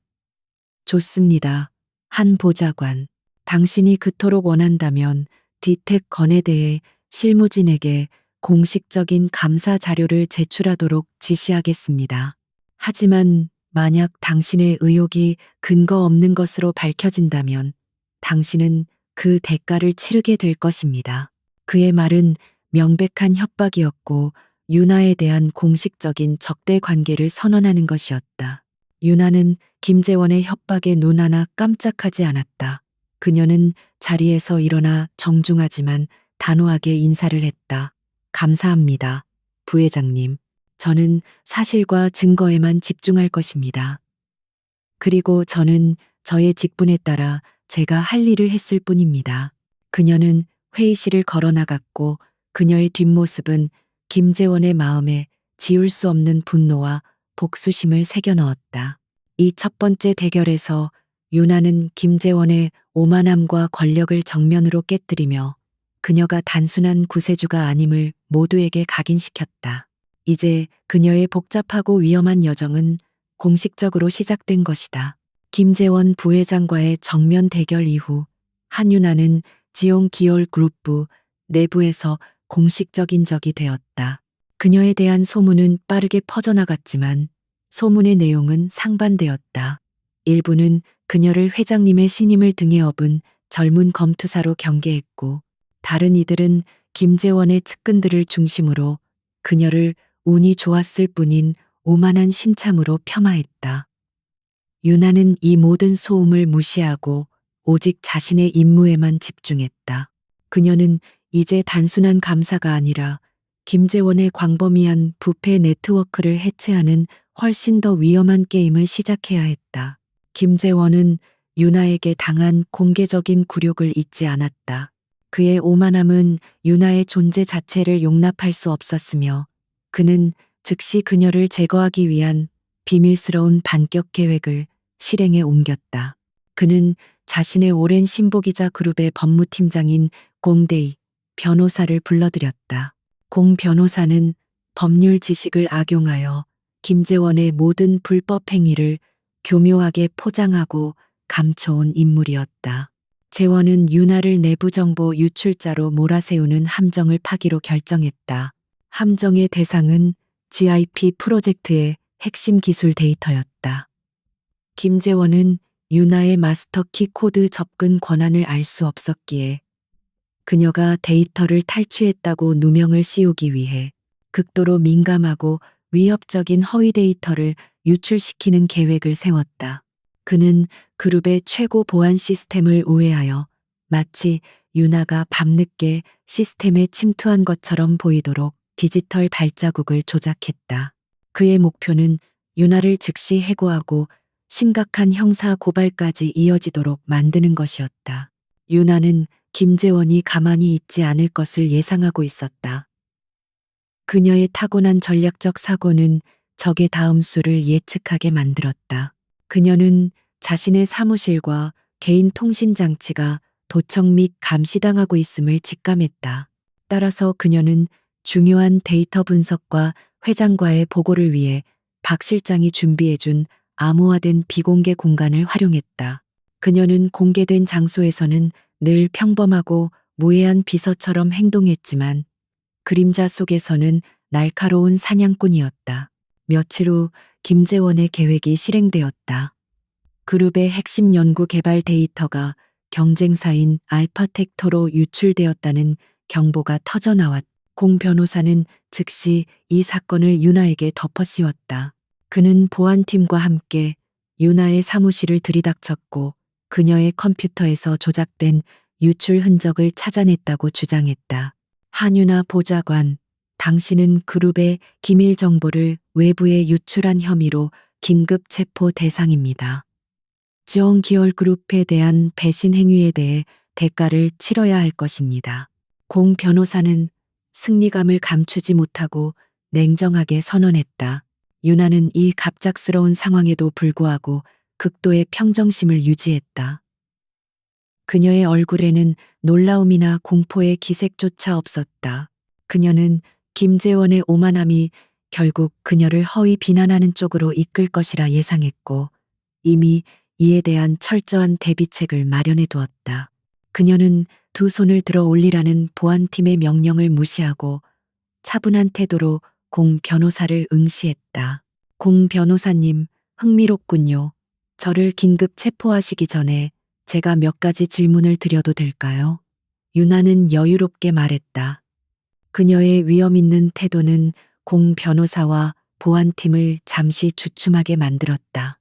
좋습니다. 한 보좌관. 당신이 그토록 원한다면 디텍 건에 대해 실무진에게 공식적인 감사 자료를 제출하도록 지시하겠습니다. 하지만 만약 당신의 의혹이 근거 없는 것으로 밝혀진다면 당신은 그 대가를 치르게 될 것입니다. 그의 말은 명백한 협박이었고 유나에 대한 공식적인 적대 관계를 선언하는 것이었다. 유나는 김재원의 협박에 눈 하나 깜짝하지 않았다. 그녀는 자리에서 일어나 정중하지만 단호하게 인사를 했다. 감사합니다. 부회장님. 저는 사실과 증거에만 집중할 것입니다. 그리고 저는 저의 직분에 따라 제가 할 일을 했을 뿐입니다. 그녀는 회의실을 걸어 나갔고 그녀의 뒷모습은 김재원의 마음에 지울 수 없는 분노와 복수심을 새겨 넣었다. 이 첫 번째 대결에서 유나는 김재원의 오만함과 권력을 정면으로 깨뜨리며 그녀가 단순한 구세주가 아님을 모두에게 각인시켰다. 이제 그녀의 복잡하고 위험한 여정은 공식적으로 시작된 것이다. 김재원 부회장과의 정면 대결 이후 한유나는 지용 기열 그룹부 내부에서 공식적인 적이 되었다. 그녀에 대한 소문은 빠르게 퍼져나갔지만 소문의 내용은 상반되었다. 일부는 그녀를 회장님의 신임을 등에 업은 젊은 검투사로 경계했고 다른 이들은 김재원의 측근들을 중심으로 그녀를 운이 좋았을 뿐인 오만한 신참으로 폄하했다. 유나는 이 모든 소음을 무시하고 오직 자신의 임무에만 집중했다. 그녀는 이제 단순한 감사가 아니라 김재원의 광범위한 부패 네트워크를 해체하는 훨씬 더 위험한 게임을 시작해야 했다. 김재원은 유나에게 당한 공개적인 굴욕을 잊지 않았다. 그의 오만함은 유나의 존재 자체를 용납할 수 없었으며 그는 즉시 그녀를 제거하기 위한 비밀스러운 반격 계획을 실행에 옮겼다. 그는 자신의 오랜 신보기자 그룹의 법무팀장인 공대희 변호사를 불러들였다. 공 변호사는 법률 지식을 악용하여 김재원의 모든 불법 행위를 교묘하게 포장하고 감춰온 인물이었다. 재원은 유나를 내부 정보 유출자로 몰아세우는 함정을 파기로 결정했다. 함정의 대상은 GIP 프로젝트의 핵심 기술 데이터였다. 김재원은 유나의 마스터키 코드 접근 권한을 알 수 없었기에 그녀가 데이터를 탈취했다고 누명을 씌우기 위해 극도로 민감하고 위협적인 허위 데이터를 유출시키는 계획을 세웠다. 그는 그룹의 최고 보안 시스템을 우회하여 마치 유나가 밤늦게 시스템에 침투한 것처럼 보이도록 디지털 발자국을 조작했다. 그의 목표는 유나를 즉시 해고하고 심각한 형사 고발까지 이어지도록 만드는 것이었다. 유나는 김재원이 가만히 있지 않을 것을 예상하고 있었다. 그녀의 타고난 전략적 사고는 적의 다음 수를 예측하게 만들었다. 그녀는 자신의 사무실과 개인 통신 장치가 도청 및 감시당하고 있음을 직감했다. 따라서 그녀는 중요한 데이터 분석과 회장과의 보고를 위해 박 실장이 준비해준 암호화된 비공개 공간을 활용했다. 그녀는 공개된 장소에서는 늘 평범하고 무해한 비서처럼 행동했지만 그림자 속에서는 날카로운 사냥꾼이었다. 며칠 후 김재원의 계획이 실행되었다. 그룹의 핵심 연구 개발 데이터가 경쟁사인 알파텍토로 유출되었다는 경보가 터져나왔다. 공 변호사는 즉시 이 사건을 유나에게 덮어씌웠다. 그는 보안팀과 함께 유나의 사무실을 들이닥쳤고 그녀의 컴퓨터에서 조작된 유출 흔적을 찾아냈다고 주장했다. 한유나 보좌관, 당신은 그룹의 기밀 정보를 외부에 유출한 혐의로 긴급 체포 대상입니다. 지원 기열 그룹에 대한 배신 행위에 대해 대가를 치러야 할 것입니다. 공 변호사는 승리감을 감추지 못하고 냉정하게 선언했다. 유나는 이 갑작스러운 상황에도 불구하고 극도의 평정심을 유지했다. 그녀의 얼굴에는 놀라움이나 공포의 기색조차 없었다. 그녀는 김재원의 오만함이 결국 그녀를 허위 비난하는 쪽으로 이끌 것이라 예상했고 이미 이에 대한 철저한 대비책을 마련해 두었다. 그녀는 두 손을 들어 올리라는 보안팀의 명령을 무시하고 차분한 태도로 공 변호사를 응시했다. 공 변호사님, 흥미롭군요. 저를 긴급 체포하시기 전에 제가 몇 가지 질문을 드려도 될까요? 유나는 여유롭게 말했다. 그녀의 위험 있는 태도는 공 변호사와 보안팀을 잠시 주춤하게 만들었다.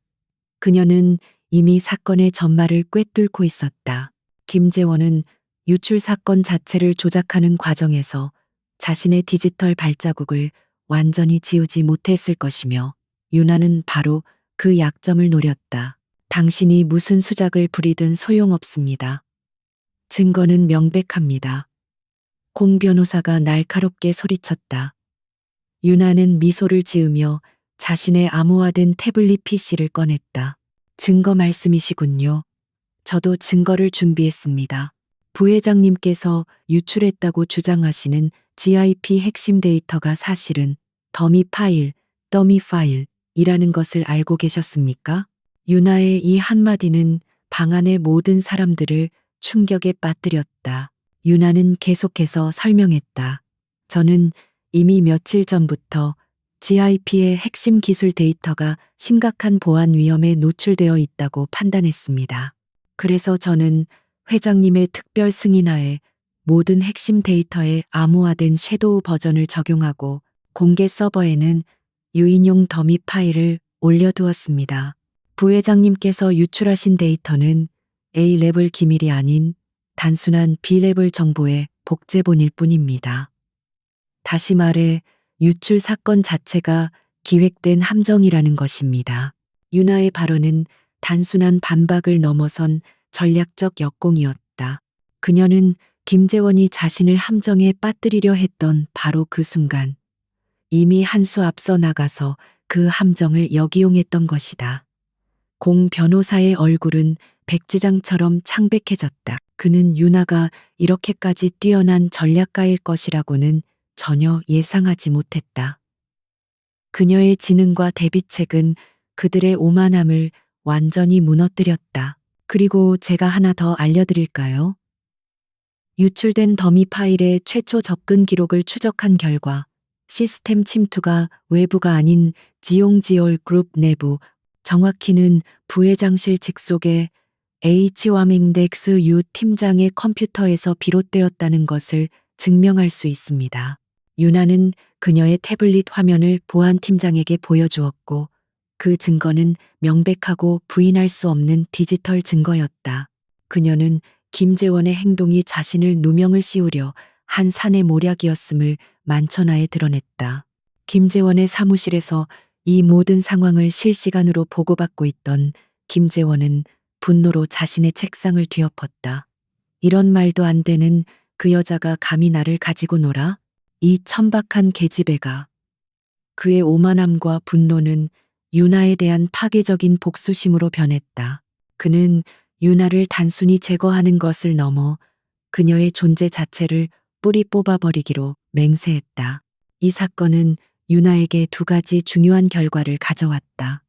그녀는 이미 사건의 전말을 꿰뚫고 있었다. 김재원은 유출 사건 자체를 조작하는 과정에서 자신의 디지털 발자국을 완전히 지우지 못했을 것이며 유나는 바로 그 약점을 노렸다. 당신이 무슨 수작을 부리든 소용없습니다. 증거는 명백합니다. 공 변호사가 날카롭게 소리쳤다. 유나는 미소를 지으며 자신의 암호화된 태블릿 PC를 꺼냈다. 증거 말씀이시군요. 저도 증거를 준비했습니다. 부회장님께서 유출했다고 주장하시는 GIP 핵심 데이터가 사실은 더미 파일이라는 것을 알고 계셨습니까? 유나의 이 한마디는 방 안의 모든 사람들을 충격에 빠뜨렸다. 유나는 계속해서 설명했다. 저는 이미 며칠 전부터 GIP의 핵심 기술 데이터가 심각한 보안 위험에 노출되어 있다고 판단했습니다. 그래서 저는 회장님의 특별 승인하에 모든 핵심 데이터에 암호화된 섀도우 버전을 적용하고 공개 서버에는 유인용 더미 파일을 올려두었습니다. 부회장님께서 유출하신 데이터는 A레벨 기밀이 아닌 단순한 B레벨 정보의 복제본일 뿐입니다. 다시 말해 유출 사건 자체가 기획된 함정이라는 것입니다. 유나의 발언은 단순한 반박을 넘어선 전략적 역공이었다. 그녀는 김재원이 자신을 함정에 빠뜨리려 했던 바로 그 순간 이미 한 수 앞서 나가서 그 함정을 역이용했던 것이다. 공 변호사의 얼굴은 백지장처럼 창백해졌다. 그는 유나가 이렇게까지 뛰어난 전략가일 것이라고는 전혀 예상하지 못했다. 그녀의 지능과 대비책은 그들의 오만함을 완전히 무너뜨렸다. 그리고 제가 하나 더 알려드릴까요? 유출된 더미 파일의 최초 접근 기록을 추적한 결과 시스템 침투가 외부가 아닌 지용지올 그룹 내부, 정확히는 부회장실 직속의 H와밍덱스 유 팀장의 컴퓨터에서 비롯되었다는 것을 증명할 수 있습니다. 유나는 그녀의 태블릿 화면을 보안팀장에게 보여주었고 그 증거는 명백하고 부인할 수 없는 디지털 증거였다. 그녀는 김재원의 행동이 자신을 누명을 씌우려 한 산의 모략이었음을 만천하에 드러냈다. 김재원의 사무실에서 이 모든 상황을 실시간으로 보고받고 있던 김재원은 분노로 자신의 책상을 뒤엎었다. 이런 말도 안 되는 그 여자가 감히 나를 가지고 놀아? 이 천박한 계집애가. 그의 오만함과 분노는 유나에 대한 파괴적인 복수심으로 변했다. 그는 유나를 단순히 제거하는 것을 넘어 그녀의 존재 자체를 뿌리 뽑아버리기로 맹세했다. 이 사건은 유나에게 두 가지 중요한 결과를 가져왔다.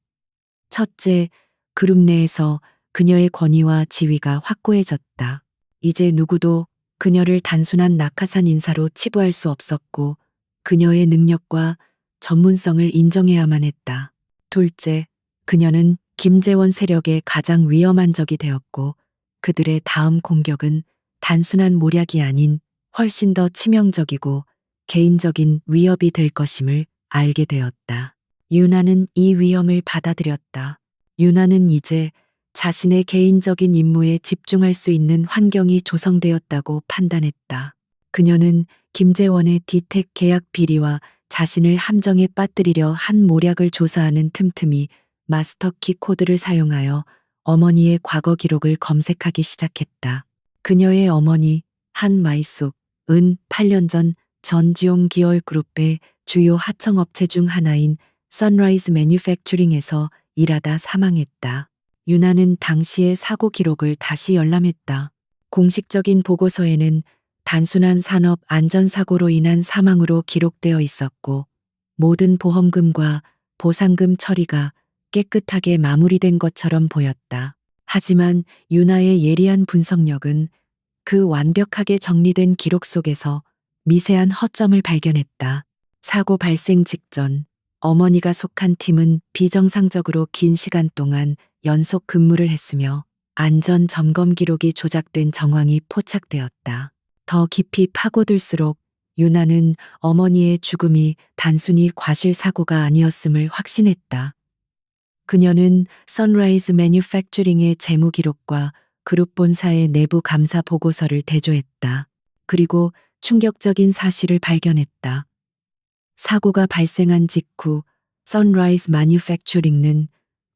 첫째, 그룹 내에서 그녀의 권위와 지위가 확고해졌다. 이제 누구도 그녀를 단순한 낙하산 인사로 치부할 수 없었고 그녀의 능력과 전문성을 인정해야만 했다. 둘째, 그녀는 김재원 세력의 가장 위험한 적이 되었고 그들의 다음 공격은 단순한 모략이 아닌 훨씬 더 치명적이고 개인적인 위협이 될 것임을 알게 되었다. 유나는 이 위험을 받아들였다. 유나는 이제 자신의 개인적인 임무에 집중할 수 있는 환경이 조성되었다고 판단했다. 그녀는 김재원의 디텍 계약 비리와 자신을 함정에 빠뜨리려 한 모략을 조사하는 틈틈이 마스터키 코드를 사용하여 어머니의 과거 기록을 검색하기 시작했다. 그녀의 어머니 한마이숙은 8년 전 전지용 기업 그룹의 주요 하청업체 중 하나인 선라이즈 매뉴팩처링에서 일하다 사망했다. 유나는 당시의 사고 기록을 다시 열람했다. 공식적인 보고서에는 단순한 산업 안전사고로 인한 사망으로 기록되어 있었고 모든 보험금과 보상금 처리가 깨끗하게 마무리된 것처럼 보였다. 하지만 유나의 예리한 분석력은 그 완벽하게 정리된 기록 속에서 미세한 허점을 발견했다. 사고 발생 직전 어머니가 속한 팀은 비정상적으로 긴 시간 동안 연속 근무를 했으며 안전 점검 기록이 조작된 정황이 포착되었다. 더 깊이 파고들수록 유나는 어머니의 죽음이 단순히 과실 사고가 아니었음을 확신했다. 그녀는 선라이즈 매뉴팩처링의 재무 기록과 그룹 본사의 내부 감사 보고서를 대조했다. 그리고 충격적인 사실을 발견했다. 사고가 발생한 직후 선라이즈 매뉴팩처링은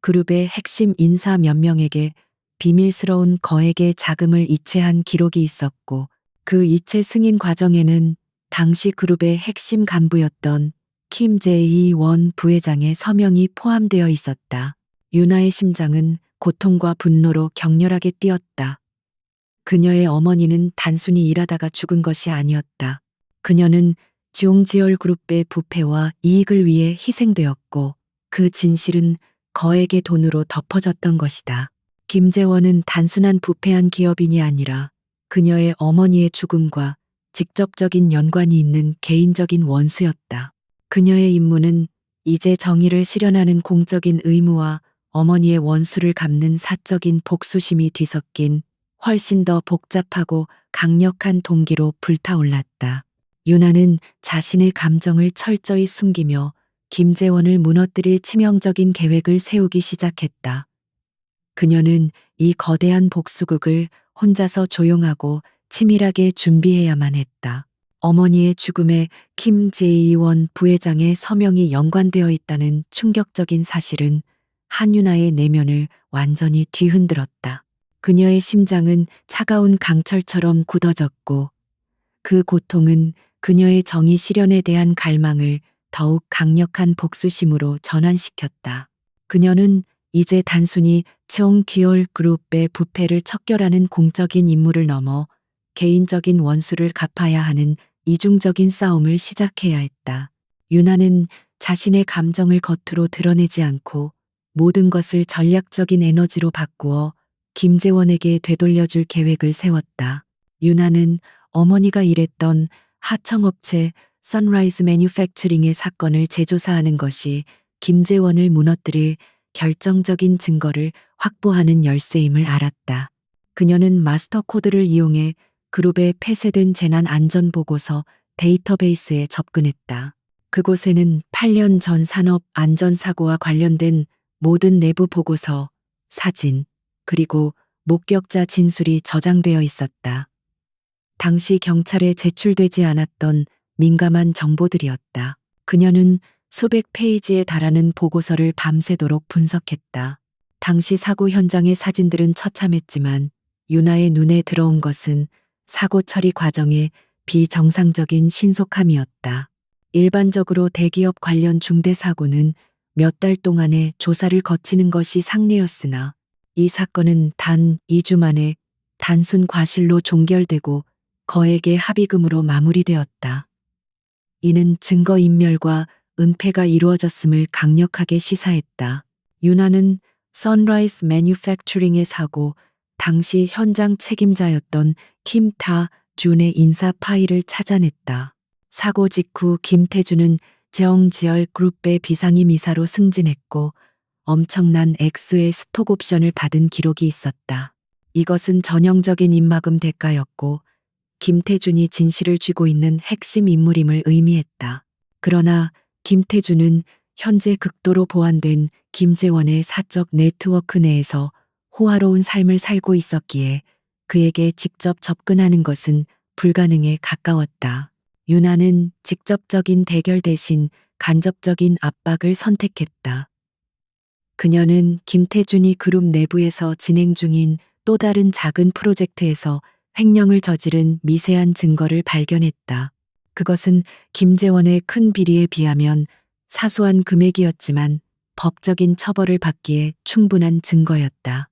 그룹의 핵심 인사 몇 명에게 비밀스러운 거액의 자금을 이체한 기록이 있었고, 그 이체 승인 과정에는 당시 그룹의 핵심 간부였던 킴 제이 원 부회장의 서명이 포함되어 있었다. 유나의 심장은 고통과 분노로 격렬하게 뛰었다. 그녀의 어머니는 단순히 일하다가 죽은 것이 아니었다. 그녀는 지옹지열 그룹의 부패와 이익을 위해 희생되었고, 그 진실은 거액의 돈으로 덮어졌던 것이다. 김재원은 단순한 부패한 기업인이 아니라 그녀의 어머니의 죽음과 직접적인 연관이 있는 개인적인 원수였다. 그녀의 임무는 이제 정의를 실현하는 공적인 의무와 어머니의 원수를 갚는 사적인 복수심이 뒤섞인 훨씬 더 복잡하고 강력한 동기로 불타올랐다. 유나는 자신의 감정을 철저히 숨기며 김재원을 무너뜨릴 치명적인 계획을 세우기 시작했다. 그녀는 이 거대한 복수극을 혼자서 조용하고 치밀하게 준비해야만 했다. 어머니의 죽음에 킴 제이원 부회장의 서명이 연관되어 있다는 충격적인 사실은 한유나의 내면을 완전히 뒤흔들었다. 그녀의 심장은 차가운 강철처럼 굳어졌고, 그 고통은 그녀의 정의 실현에 대한 갈망을 더욱 강력한 복수심으로 전환시켰다. 그녀는 이제 단순히 체옹기열 그룹의 부패를 척결하는 공적인 임무를 넘어 개인적인 원수를 갚아야 하는 이중적인 싸움을 시작해야 했다. 유나는 자신의 감정을 겉으로 드러내지 않고 모든 것을 전략적인 에너지로 바꾸어 김재원에게 되돌려줄 계획을 세웠다. 유나는 어머니가 일했던 하청업체 선라이즈 매뉴팩처링의 사건을 재조사하는 것이 김재원을 무너뜨릴 결정적인 증거를 확보하는 열쇠임을 알았다. 그녀는 마스터 코드를 이용해 그룹의 폐쇄된 재난 안전 보고서 데이터베이스에 접근했다. 그곳에는 8년 전 산업 안전사고와 관련된 모든 내부 보고서, 사진, 그리고 목격자 진술이 저장되어 있었다. 당시 경찰에 제출되지 않았던 민감한 정보들이었다. 그녀는 수백 페이지에 달하는 보고서를 밤새도록 분석했다. 당시 사고 현장의 사진들은 처참했지만 유나의 눈에 들어온 것은 사고 처리 과정의 비정상적인 신속함이었다. 일반적으로 대기업 관련 중대 사고는 몇 달 동안의 조사를 거치는 것이 상례였으나 이 사건은 단 2주 만에 단순 과실로 종결되고 거액의 합의금으로 마무리되었다. 이는 증거인멸과 은폐가 이루어졌음을 강력하게 시사했다. 유나는 선라이즈 매뉴팩처링의 사고 당시 현장 책임자였던 김타 준의 인사 파일을 찾아냈다. 사고 직후 김태준은 제ong지열 그룹의 비상임 이사로 승진했고 엄청난 액수의 스톡 옵션을 받은 기록이 있었다. 이것은 전형적인 입막음 대가였고 김태준이 진실을 쥐고 있는 핵심 인물임을 의미했다. 그러나 김태준은 현재 극도로 보완된 김재원의 사적 네트워크 내에서 호화로운 삶을 살고 있었기에 그에게 직접 접근하는 것은 불가능에 가까웠다. 유나는 직접적인 대결 대신 간접적인 압박을 선택했다. 그녀는 김태준이 그룹 내부에서 진행 중인 또 다른 작은 프로젝트에서 횡령을 저지른 미세한 증거를 발견했다. 그것은 김재원의 큰 비리에 비하면 사소한 금액이었지만 법적인 처벌을 받기에 충분한 증거였다.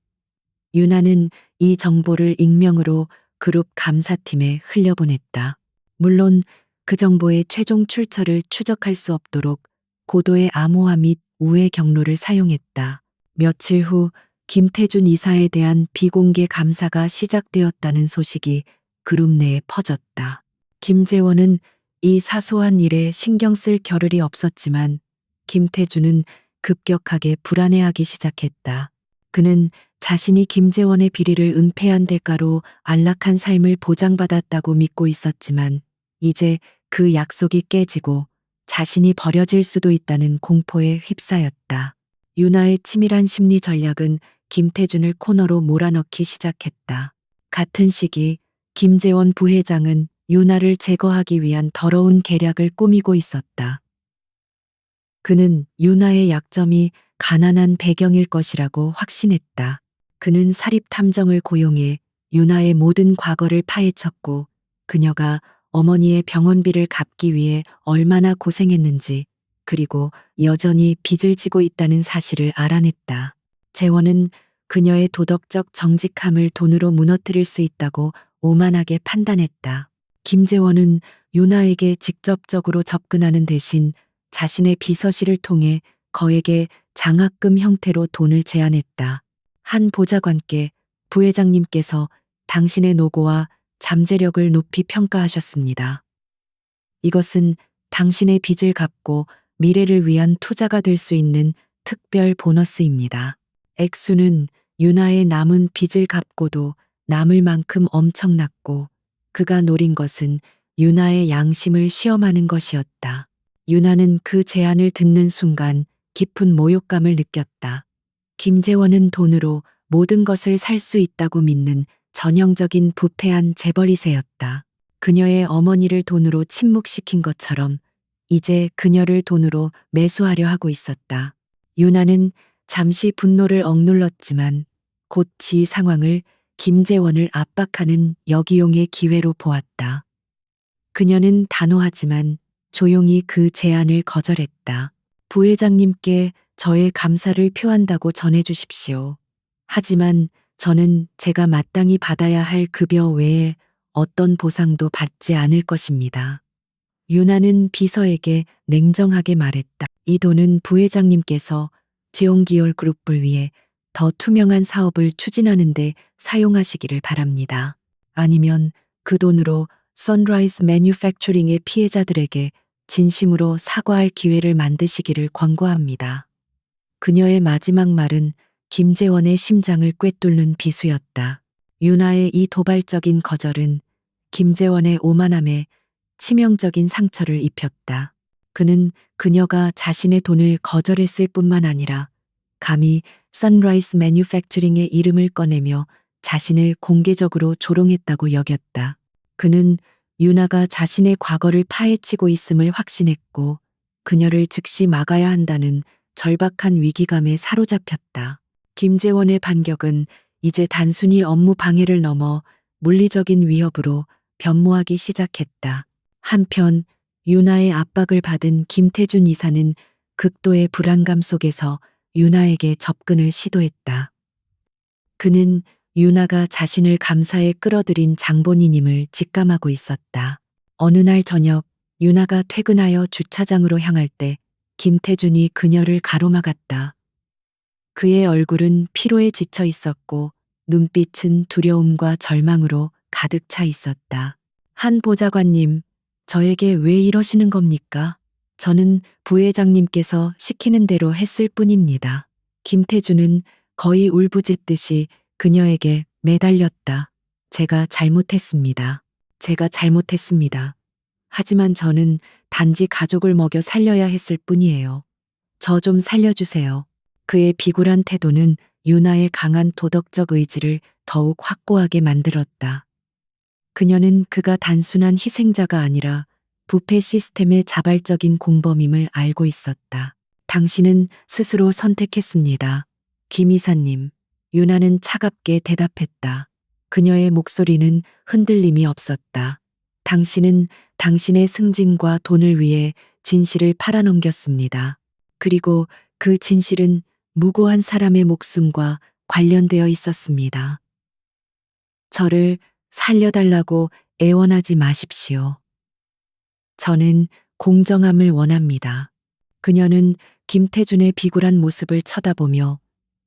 유나는 이 정보를 익명으로 그룹 감사팀에 흘려보냈다. 물론 그 정보의 최종 출처를 추적할 수 없도록 고도의 암호화 및 우회 경로를 사용했다. 며칠 후 김태준 이사에 대한 비공개 감사가 시작되었다는 소식이 그룹 내에 퍼졌다. 김재원은 이 사소한 일에 신경 쓸 겨를이 없었지만 김태준은 급격하게 불안해하기 시작했다. 그는 자신이 김재원의 비리를 은폐한 대가로 안락한 삶을 보장받았다고 믿고 있었지만 이제 그 약속이 깨지고 자신이 버려질 수도 있다는 공포에 휩싸였다. 유나의 치밀한 심리 전략은 김태준을 코너로 몰아넣기 시작했다. 같은 시기 김재원 부회장은 유나를 제거하기 위한 더러운 계략을 꾸미고 있었다. 그는 유나의 약점이 가난한 배경일 것이라고 확신했다. 그는 사립 탐정을 고용해 유나의 모든 과거를 파헤쳤고 그녀가 어머니의 병원비를 갚기 위해 얼마나 고생했는지 그리고 여전히 빚을 지고 있다는 사실을 알아냈다. 재원은 그녀의 도덕적 정직함을 돈으로 무너뜨릴 수 있다고 오만하게 판단했다. 김재원은 유나에게 직접적으로 접근하는 대신 자신의 비서실을 통해 거액의 장학금 형태로 돈을 제안했다. 한 보좌관께 부회장님께서 당신의 노고와 잠재력을 높이 평가하셨습니다. 이것은 당신의 빚을 갚고 미래를 위한 투자가 될 수 있는 특별 보너스입니다. 액수는 유나의 남은 빚을 갚고도 남을 만큼 엄청났고 그가 노린 것은 유나의 양심을 시험하는 것이었다. 유나는 그 제안을 듣는 순간 깊은 모욕감을 느꼈다. 김재원은 돈으로 모든 것을 살 수 있다고 믿는 전형적인 부패한 재벌이세였다. 그녀의 어머니를 돈으로 침묵시킨 것처럼 이제 그녀를 돈으로 매수하려 하고 있었다. 유나는 잠시 분노를 억눌렀지만 곧 지 상황을 김재원을 압박하는 역이용의 기회로 보았다. 그녀는 단호하지만 조용히 그 제안을 거절했다. 부회장님께 저의 감사를 표한다고 전해 주십시오. 하지만 저는 제가 마땅히 받아야 할 급여 외에 어떤 보상도 받지 않을 것입니다. 유나는 비서에게 냉정하게 말했다. 이 돈은 부회장님께서 제온기열 그룹을 위해 더 투명한 사업을 추진하는 데 사용하시기를 바랍니다. 아니면 그 돈으로 선라이즈 매뉴팩처링의 피해자들에게 진심으로 사과할 기회를 만드시기를 권고합니다. 그녀의 마지막 말은 김재원의 심장을 꿰뚫는 비수였다. 유나의 이 도발적인 거절은 김재원의 오만함에 치명적인 상처를 입혔다. 그는 그녀가 자신의 돈을 거절했을 뿐만 아니라 감히 선라이즈 매뉴팩처링의 이름을 꺼내며 자신을 공개적으로 조롱했다고 여겼다. 그는 유나가 자신의 과거를 파헤치고 있음을 확신했고 그녀를 즉시 막아야 한다는 절박한 위기감에 사로잡혔다. 김재원의 반격은 이제 단순히 업무 방해를 넘어 물리적인 위협으로 변모하기 시작했다. 한편 유나의 압박을 받은 김태준 이사는 극도의 불안감 속에서 유나에게 접근을 시도했다. 그는 유나가 자신을 감사에 끌어들인 장본인임을 직감하고 있었다. 어느 날 저녁 유나가 퇴근하여 주차장으로 향할 때 김태준이 그녀를 가로막았다. 그의 얼굴은 피로에 지쳐 있었고 눈빛은 두려움과 절망으로 가득 차 있었다. 한 보좌관님, 저에게 왜 이러시는 겁니까? 저는 부회장님께서 시키는 대로 했을 뿐입니다. 김태준은 거의 울부짖듯이 그녀에게 매달렸다. 제가 잘못했습니다. 제가 잘못했습니다. 하지만 저는 단지 가족을 먹여 살려야 했을 뿐이에요. 저 좀 살려주세요. 그의 비굴한 태도는 유나의 강한 도덕적 의지를 더욱 확고하게 만들었다. 그녀는 그가 단순한 희생자가 아니라 부패 시스템의 자발적인 공범임을 알고 있었다. 당신은 스스로 선택했습니다. 김 이사님, 유나는 차갑게 대답했다. 그녀의 목소리는 흔들림이 없었다. 당신은 당신의 승진과 돈을 위해 진실을 팔아넘겼습니다. 그리고 그 진실은 무고한 사람의 목숨과 관련되어 있었습니다. 저를 살려달라고 애원하지 마십시오. 저는 공정함을 원합니다. 그녀는 김태준의 비굴한 모습을 쳐다보며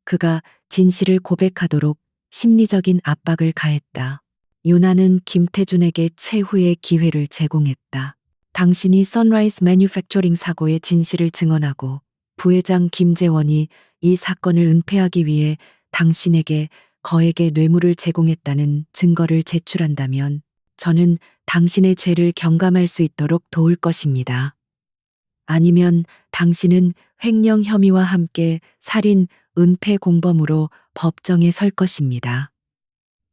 그가 진실을 고백하도록 심리적인 압박을 가했다. 유나는 김태준에게 최후의 기회를 제공했다. 당신이 선라이즈 매뉴팩처링 사고의 진실을 증언하고 부회장 김재원이 이 사건을 은폐하기 위해 당신에게 거액의 뇌물을 제공했다는 증거를 제출한다면 저는 당신의 죄를 경감할 수 있도록 도울 것입니다. 아니면 당신은 횡령 혐의와 함께 살인, 은폐 공범으로 법정에 설 것입니다.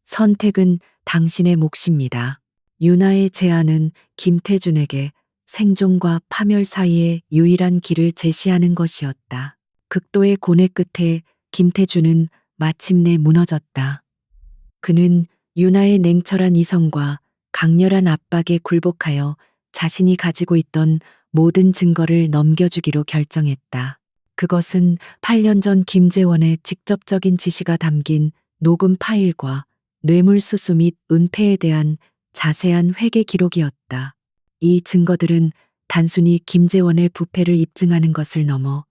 선택은 당신의 몫입니다. 윤아의 제안은 김태준에게 생존과 파멸 사이의 유일한 길을 제시하는 것이었다. 극도의 고뇌 끝에 김태준은 마침내 무너졌다. 그는 윤아의 냉철한 이성과 강렬한 압박에 굴복하여 자신이 가지고 있던 모든 증거를 넘겨주기로 결정했다. 그것은 8년 전 김재원의 직접적인 지시가 담긴 녹음 파일과 뇌물수수 및 은폐에 대한 자세한 회계 기록이었다. 이 증거들은 단순히 김재원의 부패를 입증하는 것을 넘어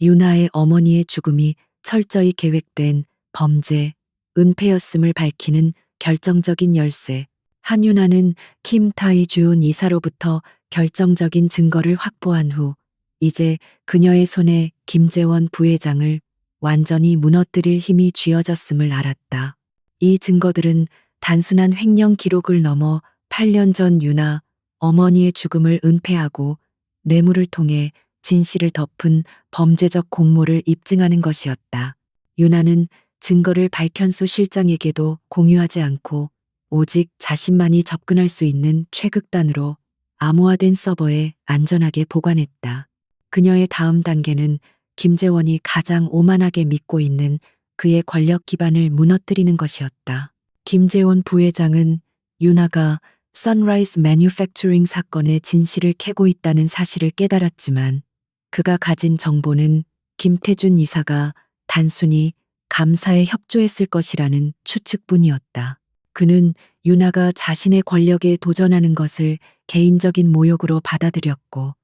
윤아의 어머니의 죽음이 철저히 계획된 범죄, 은폐였음을 밝히는 결정적인 열쇠. 한윤아는 킴타이주온 이사로부터 결정적인 증거를 확보한 후 이제 그녀의 손에 김재원 부회장을 완전히 무너뜨릴 힘이 쥐어졌음을 알았다. 이 증거들은 단순한 횡령 기록을 넘어 8년 전 윤아 어머니의 죽음을 은폐하고 뇌물을 통해 진실을 덮은 범죄적 공모를 입증하는 것이었다. 윤아는 증거를 발현소 실장에게도 공유하지 않고 오직 자신만이 접근할 수 있는 최극단으로 암호화된 서버에 안전하게 보관했다. 그녀의 다음 단계는 김재원이 가장 오만하게 믿고 있는 그의 권력 기반을 무너뜨리는 것이었다. 김재원 부회장은 윤아가 선라이즈 매뉴팩처링 사건의 진실을 캐고 있다는 사실을 깨달았지만 그가 가진 정보는 김태준 이사가 단순히 감사에 협조했을 것이라는 추측뿐이었다. 그는 윤아가 자신의 권력에 도전하는 것을 개인적인 모욕으로 받아들였고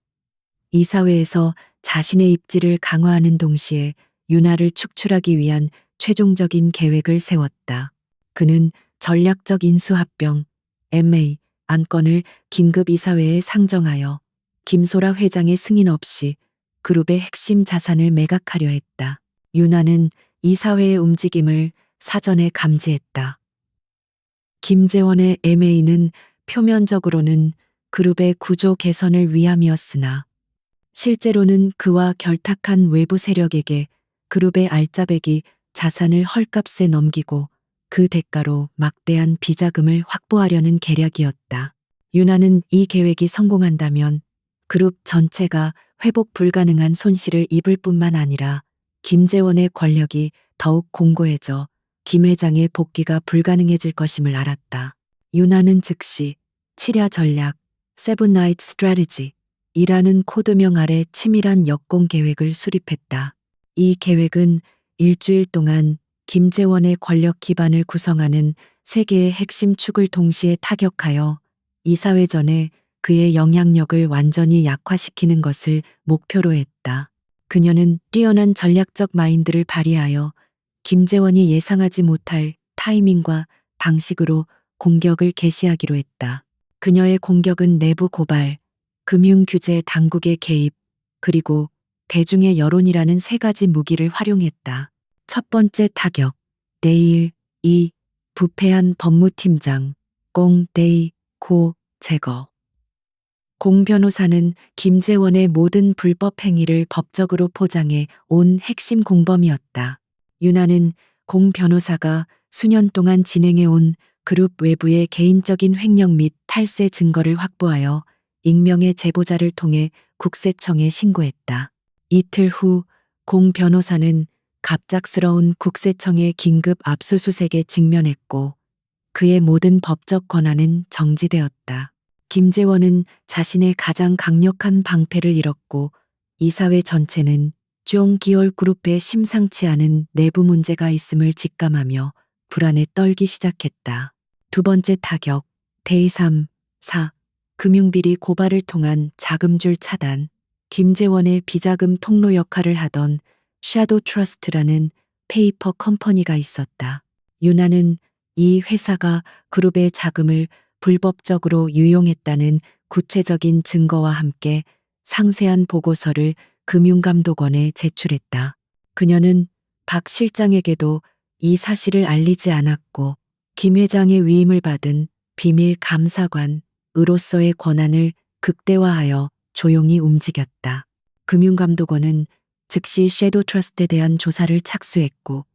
이사회에서 자신의 입지를 강화하는 동시에 윤아를 축출하기 위한 최종적인 계획을 세웠다. 그는 전략적 인수합병 MA 안건을 긴급 이사회에 상정하여 김소라 회장의 승인 없이 그룹의 핵심 자산을 매각하려 했다. 윤아는 이사회의 움직임을 사전에 감지했다. 김재원의 MA는 표면적으로는 그룹의 구조 개선을 위함이었으나 실제로는 그와 결탁한 외부 세력에게 그룹의 알짜배기 자산을 헐값에 넘기고 그 대가로 막대한 비자금을 확보하려는 계략이었다. 윤아는 이 계획이 성공한다면 그룹 전체가 회복 불가능한 손실을 입을 뿐만 아니라 김재원의 권력이 더욱 공고해져 김 회장의 복귀가 불가능해질 것임을 알았다. 윤아는 즉시 칠야 전략, 세븐 나이트 스트래티지 이라는 코드명 아래 치밀한 역공 계획을 수립했다. 이 계획은 일주일 동안 김재원의 권력 기반을 구성하는 세 개의 핵심 축을 동시에 타격하여 이사회 전에 그의 영향력을 완전히 약화시키는 것을 목표로 했다. 그녀는 뛰어난 전략적 마인드를 발휘하여 김재원이 예상하지 못할 타이밍과 방식으로 공격을 개시하기로 했다. 그녀의 공격은 내부 고발, 금융규제 당국의 개입, 그리고 대중의 여론이라는 세 가지 무기를 활용했다. 첫 번째 타격, 내일, 이, 부패한 법무팀장, 공, 데이, 고, 제거. 공 변호사는 김재원의 모든 불법 행위를 법적으로 포장해 온 핵심 공범이었다. 윤아는 공 변호사가 수년 동안 진행해온 그룹 외부의 개인적인 횡령 및 탈세 증거를 확보하여 익명의 제보자를 통해 국세청에 신고했다. 이틀 후 공 변호사는 갑작스러운 국세청의 긴급 압수수색에 직면했고 그의 모든 법적 권한은 정지되었다. 김재원은 자신의 가장 강력한 방패를 잃었고 이사회 전체는 쫑기얼 그룹에 심상치 않은 내부 문제가 있음을 직감하며 불안에 떨기 시작했다. 두 번째 타격, 데이 3, 4, 금융비리 고발을 통한 자금줄 차단, 김재원의 비자금 통로 역할을 하던 샤도우 트러스트라는 페이퍼 컴퍼니가 있었다. 윤아는 이 회사가 그룹의 자금을 불법적으로 유용했다는 구체적인 증거와 함께 상세한 보고서를 금융감독원에 제출했다. 그녀는 박 실장에게도 이 사실을 알리지 않았고 김 회장의 위임을 받은 비밀 감사관으로서의 권한을 극대화하여 조용히 움직였다. 금융감독원은 즉시 섀도우 트러스트에 대한 조사를 착수했고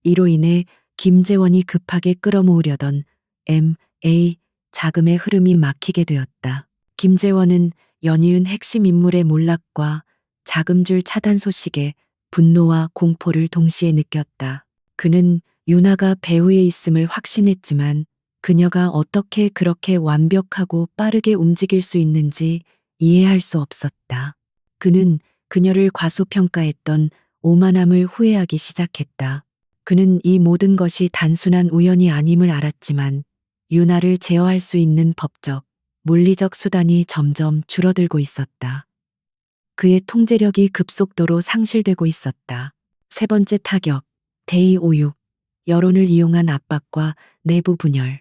이로 인해 김재원이 급하게 끌어모으려던 M.A. 자금의 흐름이 막히게 되었다. 김재원은 연이은 핵심 인물의 몰락과 자금줄 차단 소식에 분노와 공포를 동시에 느꼈다. 그는 유나가 배후에 있음을 확신했지만 그녀가 어떻게 그렇게 완벽하고 빠르게 움직일 수 있는지 이해할 수 없었다. 그는 그녀를 과소평가했던 오만함을 후회하기 시작했다. 그는 이 모든 것이 단순한 우연이 아님을 알았지만 유나를 제어할 수 있는 법적, 물리적 수단이 점점 줄어들고 있었다. 그의 통제력이 급속도로 상실되고 있었다. 세 번째 타격, 대의 오육, 여론을 이용한 압박과 내부 분열.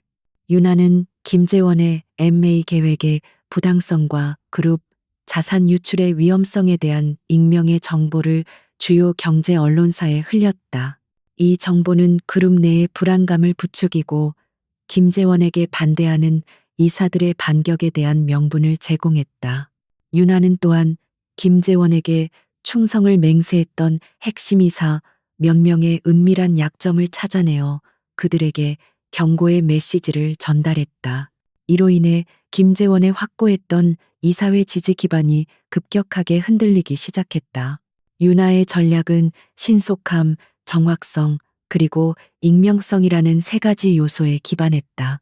유나는 김재원의 M.A. 계획의 부당성과 그룹 자산 유출의 위험성에 대한 익명의 정보를 주요 경제 언론사에 흘렸다. 이 정보는 그룹 내의 불안감을 부추기고 김재원에게 반대하는 이사들의 반격에 대한 명분을 제공했다. 유나는 또한 김재원에게 충성을 맹세했던 핵심 이사 몇 명의 은밀한 약점을 찾아내어 그들에게 경고의 메시지를 전달했다. 이로 인해 김재원의 확고했던 이사회 지지 기반이 급격하게 흔들리기 시작했다. 유나의 전략은 신속함, 정확성, 그리고 익명성이라는 세 가지 요소에 기반했다.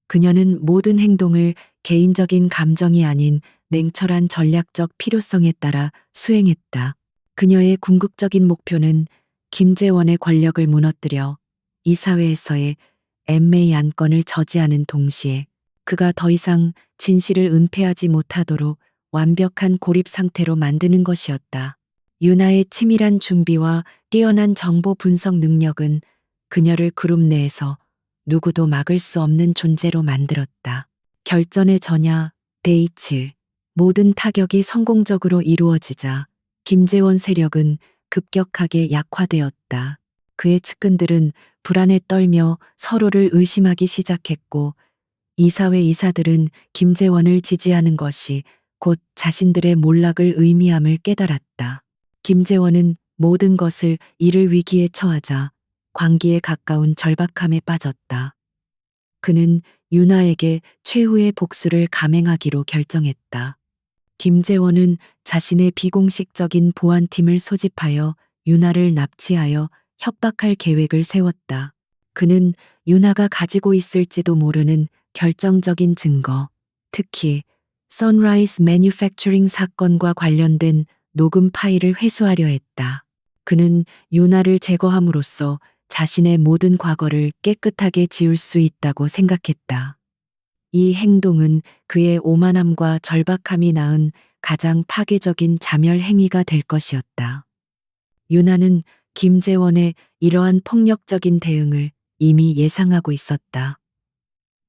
그녀는 모든 행동을 개인적인 감정이 아닌 냉철한 전략적 필요성에 따라 수행했다. 그녀의 궁극적인 목표는 김재원의 권력을 무너뜨려 이사회에서의 M.A. 안건을 저지하는 동시에 그가 더 이상 진실을 은폐하지 못하도록 완벽한 고립 상태로 만드는 것이었다. 유나의 치밀한 준비와 뛰어난 정보 분석 능력은 그녀를 그룹 내에서 누구도 막을 수 없는 존재로 만들었다. 결전의 전야, 데이 7. 모든 타격이 성공적으로 이루어지자 김재원 세력은 급격하게 약화되었다. 그의 측근들은 불안에 떨며 서로를 의심하기 시작했고 이사회 이사들은 김재원을 지지하는 것이 곧 자신들의 몰락을 의미함을 깨달았다. 김재원은 모든 것을 잃을 위기에 처하자 광기에 가까운 절박함에 빠졌다. 그는 유나에게 최후의 복수를 감행하기로 결정했다. 김재원은 자신의 비공식적인 보안팀을 소집하여 유나를 납치하여 협박할 계획을 세웠다. 그는 유나가 가지고 있을지도 모르는 결정적인 증거, 특히 선라이즈 매뉴팩처링 사건과 관련된 녹음 파일을 회수하려 했다. 그는 유나를 제거함으로써 자신의 모든 과거를 깨끗하게 지울 수 있다고 생각했다. 이 행동은 그의 오만함과 절박함이 낳은 가장 파괴적인 자멸 행위가 될 것이었다. 유나는 김재원의 이러한 폭력적인 대응을 이미 예상하고 있었다.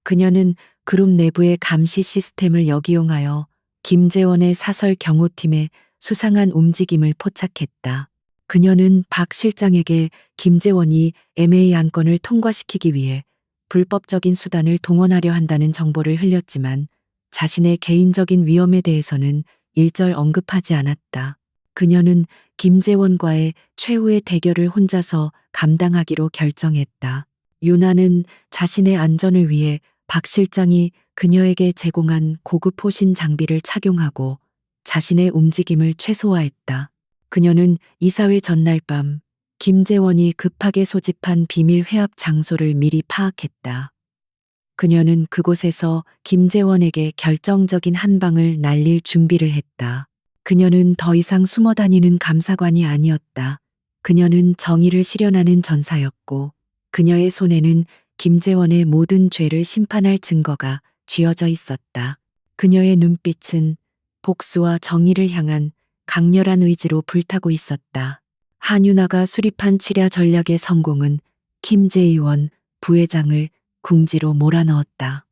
그녀는 그룹 내부의 감시 시스템을 역이용하여 김재원의 사설 경호팀의 수상한 움직임을 포착했다. 그녀는 박 실장에게 김재원이 M.A. 안건을 통과시키기 위해 불법적인 수단을 동원하려 한다는 정보를 흘렸지만 자신의 개인적인 위험에 대해서는 일절 언급하지 않았다. 그녀는 김재원과의 최후의 대결을 혼자서 감당하기로 결정했다. 유나는 자신의 안전을 위해 박 실장이 그녀에게 제공한 고급 호신 장비를 착용하고 자신의 움직임을 최소화했다. 그녀는 이사회 전날 밤 김재원이 급하게 소집한 비밀 회합 장소를 미리 파악했다. 그녀는 그곳에서 김재원에게 결정적인 한 방을 날릴 준비를 했다. 그녀는 더 이상 숨어 다니는 감사관이 아니었다. 그녀는 정의를 실현하는 전사였고 그녀의 손에는 김재원의 모든 죄를 심판할 증거가 쥐어져 있었다. 그녀의 눈빛은 복수와 정의를 향한 강렬한 의지로 불타고 있었다. 한유나가 수립한 치랴 전략의 성공은 김재의원 부회장을 궁지로 몰아넣었다.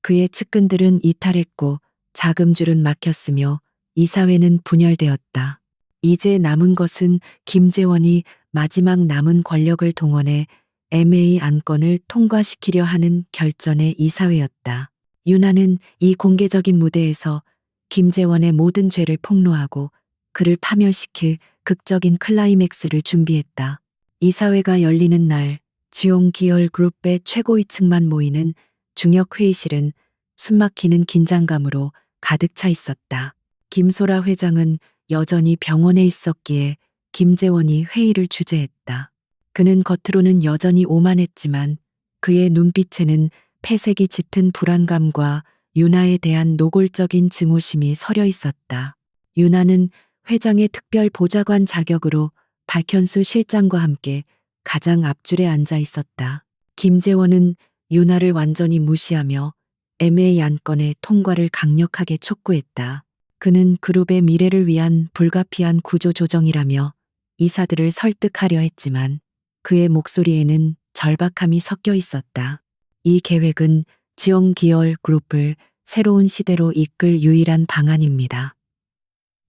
그의 측근들은 이탈했고 자금줄은 막혔으며 이사회는 분열되었다. 이제 남은 것은 김재원이 마지막 남은 권력을 동원해 MA 안건을 통과시키려 하는 결전의 이사회였다. 윤하는 이 공개적인 무대에서 김재원의 모든 죄를 폭로하고 그를 파멸시킬 극적인 클라이맥스를 준비했다. 이사회가 열리는 날 지용 기열 그룹의 최고위층만 모이는 중역 회의실은 숨막히는 긴장감으로 가득 차 있었다. 김소라 회장은 여전히 병원에 있었기에 김재원이 회의를 주재했다. 그는 겉으로는 여전히 오만했지만 그의 눈빛에는 폐색이 짙은 불안감과 윤하에 대한 노골적인 증오심이 서려 있었다. 윤하는 회장의 특별 보좌관 자격으로 박현수 실장과 함께 가장 앞줄에 앉아 있었다. 김재원은 윤하를 완전히 무시하며 MA 안건의 통과를 강력하게 촉구했다. 그는 그룹의 미래를 위한 불가피한 구조 조정이라며 이사들을 설득하려 했지만 그의 목소리에는 절박함이 섞여 있었다. 이 계획은 지용 기열 그룹을 새로운 시대로 이끌 유일한 방안입니다.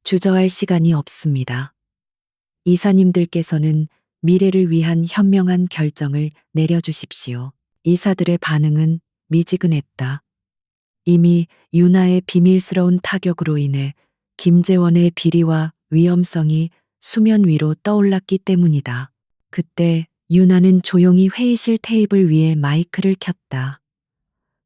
주저할 시간이 없습니다. 이사님들께서는 미래를 위한 현명한 결정을 내려주십시오. 이사들의 반응은 미지근했다. 이미 윤하의 비밀스러운 타격으로 인해 김재원의 비리와 위험성이 수면 위로 떠올랐기 때문이다. 그때 윤하는 조용히 회의실 테이블 위에 마이크를 켰다.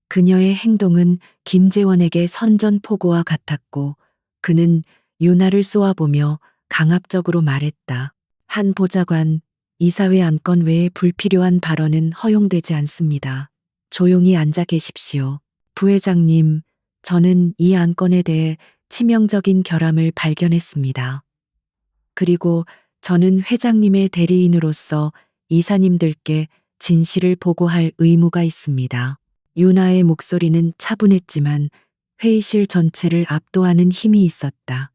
그녀의 행동은 김재원에게 선전포고와 같았고 그는 윤하를 쏘아보며 강압적으로 말했다. 한 보좌관, 이사회 안건 외에 불필요한 발언은 허용되지 않습니다. 조용히 앉아 계십시오. 부회장님, 저는 이 안건에 대해 치명적인 결함을 발견했습니다. 그리고 저는 회장님의 대리인으로서 이사님들께 진실을 보고할 의무가 있습니다. 윤하의 목소리는 차분했지만 회의실 전체를 압도하는 힘이 있었다.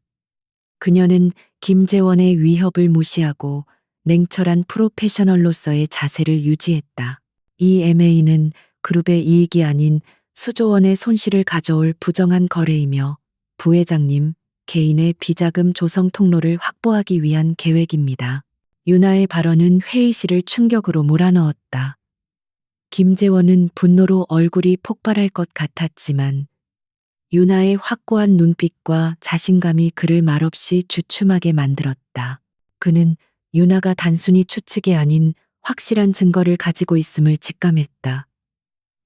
그녀는 김재원의 위협을 무시하고 냉철한 프로페셔널로서의 자세를 유지했다. 이 MA는 그룹의 이익이 아닌 수조원의 손실을 가져올 부정한 거래이며 부회장님 개인의 비자금 조성 통로를 확보하기 위한 계획입니다. 윤하의 발언은 회의실을 충격으로 몰아넣었다. 김재원은 분노로 얼굴이 폭발할 것 같았지만 윤하의 확고한 눈빛과 자신감이 그를 말없이 주춤하게 만들었다. 그는 윤하가 단순히 추측이 아닌 확실한 증거를 가지고 있음을 직감했다.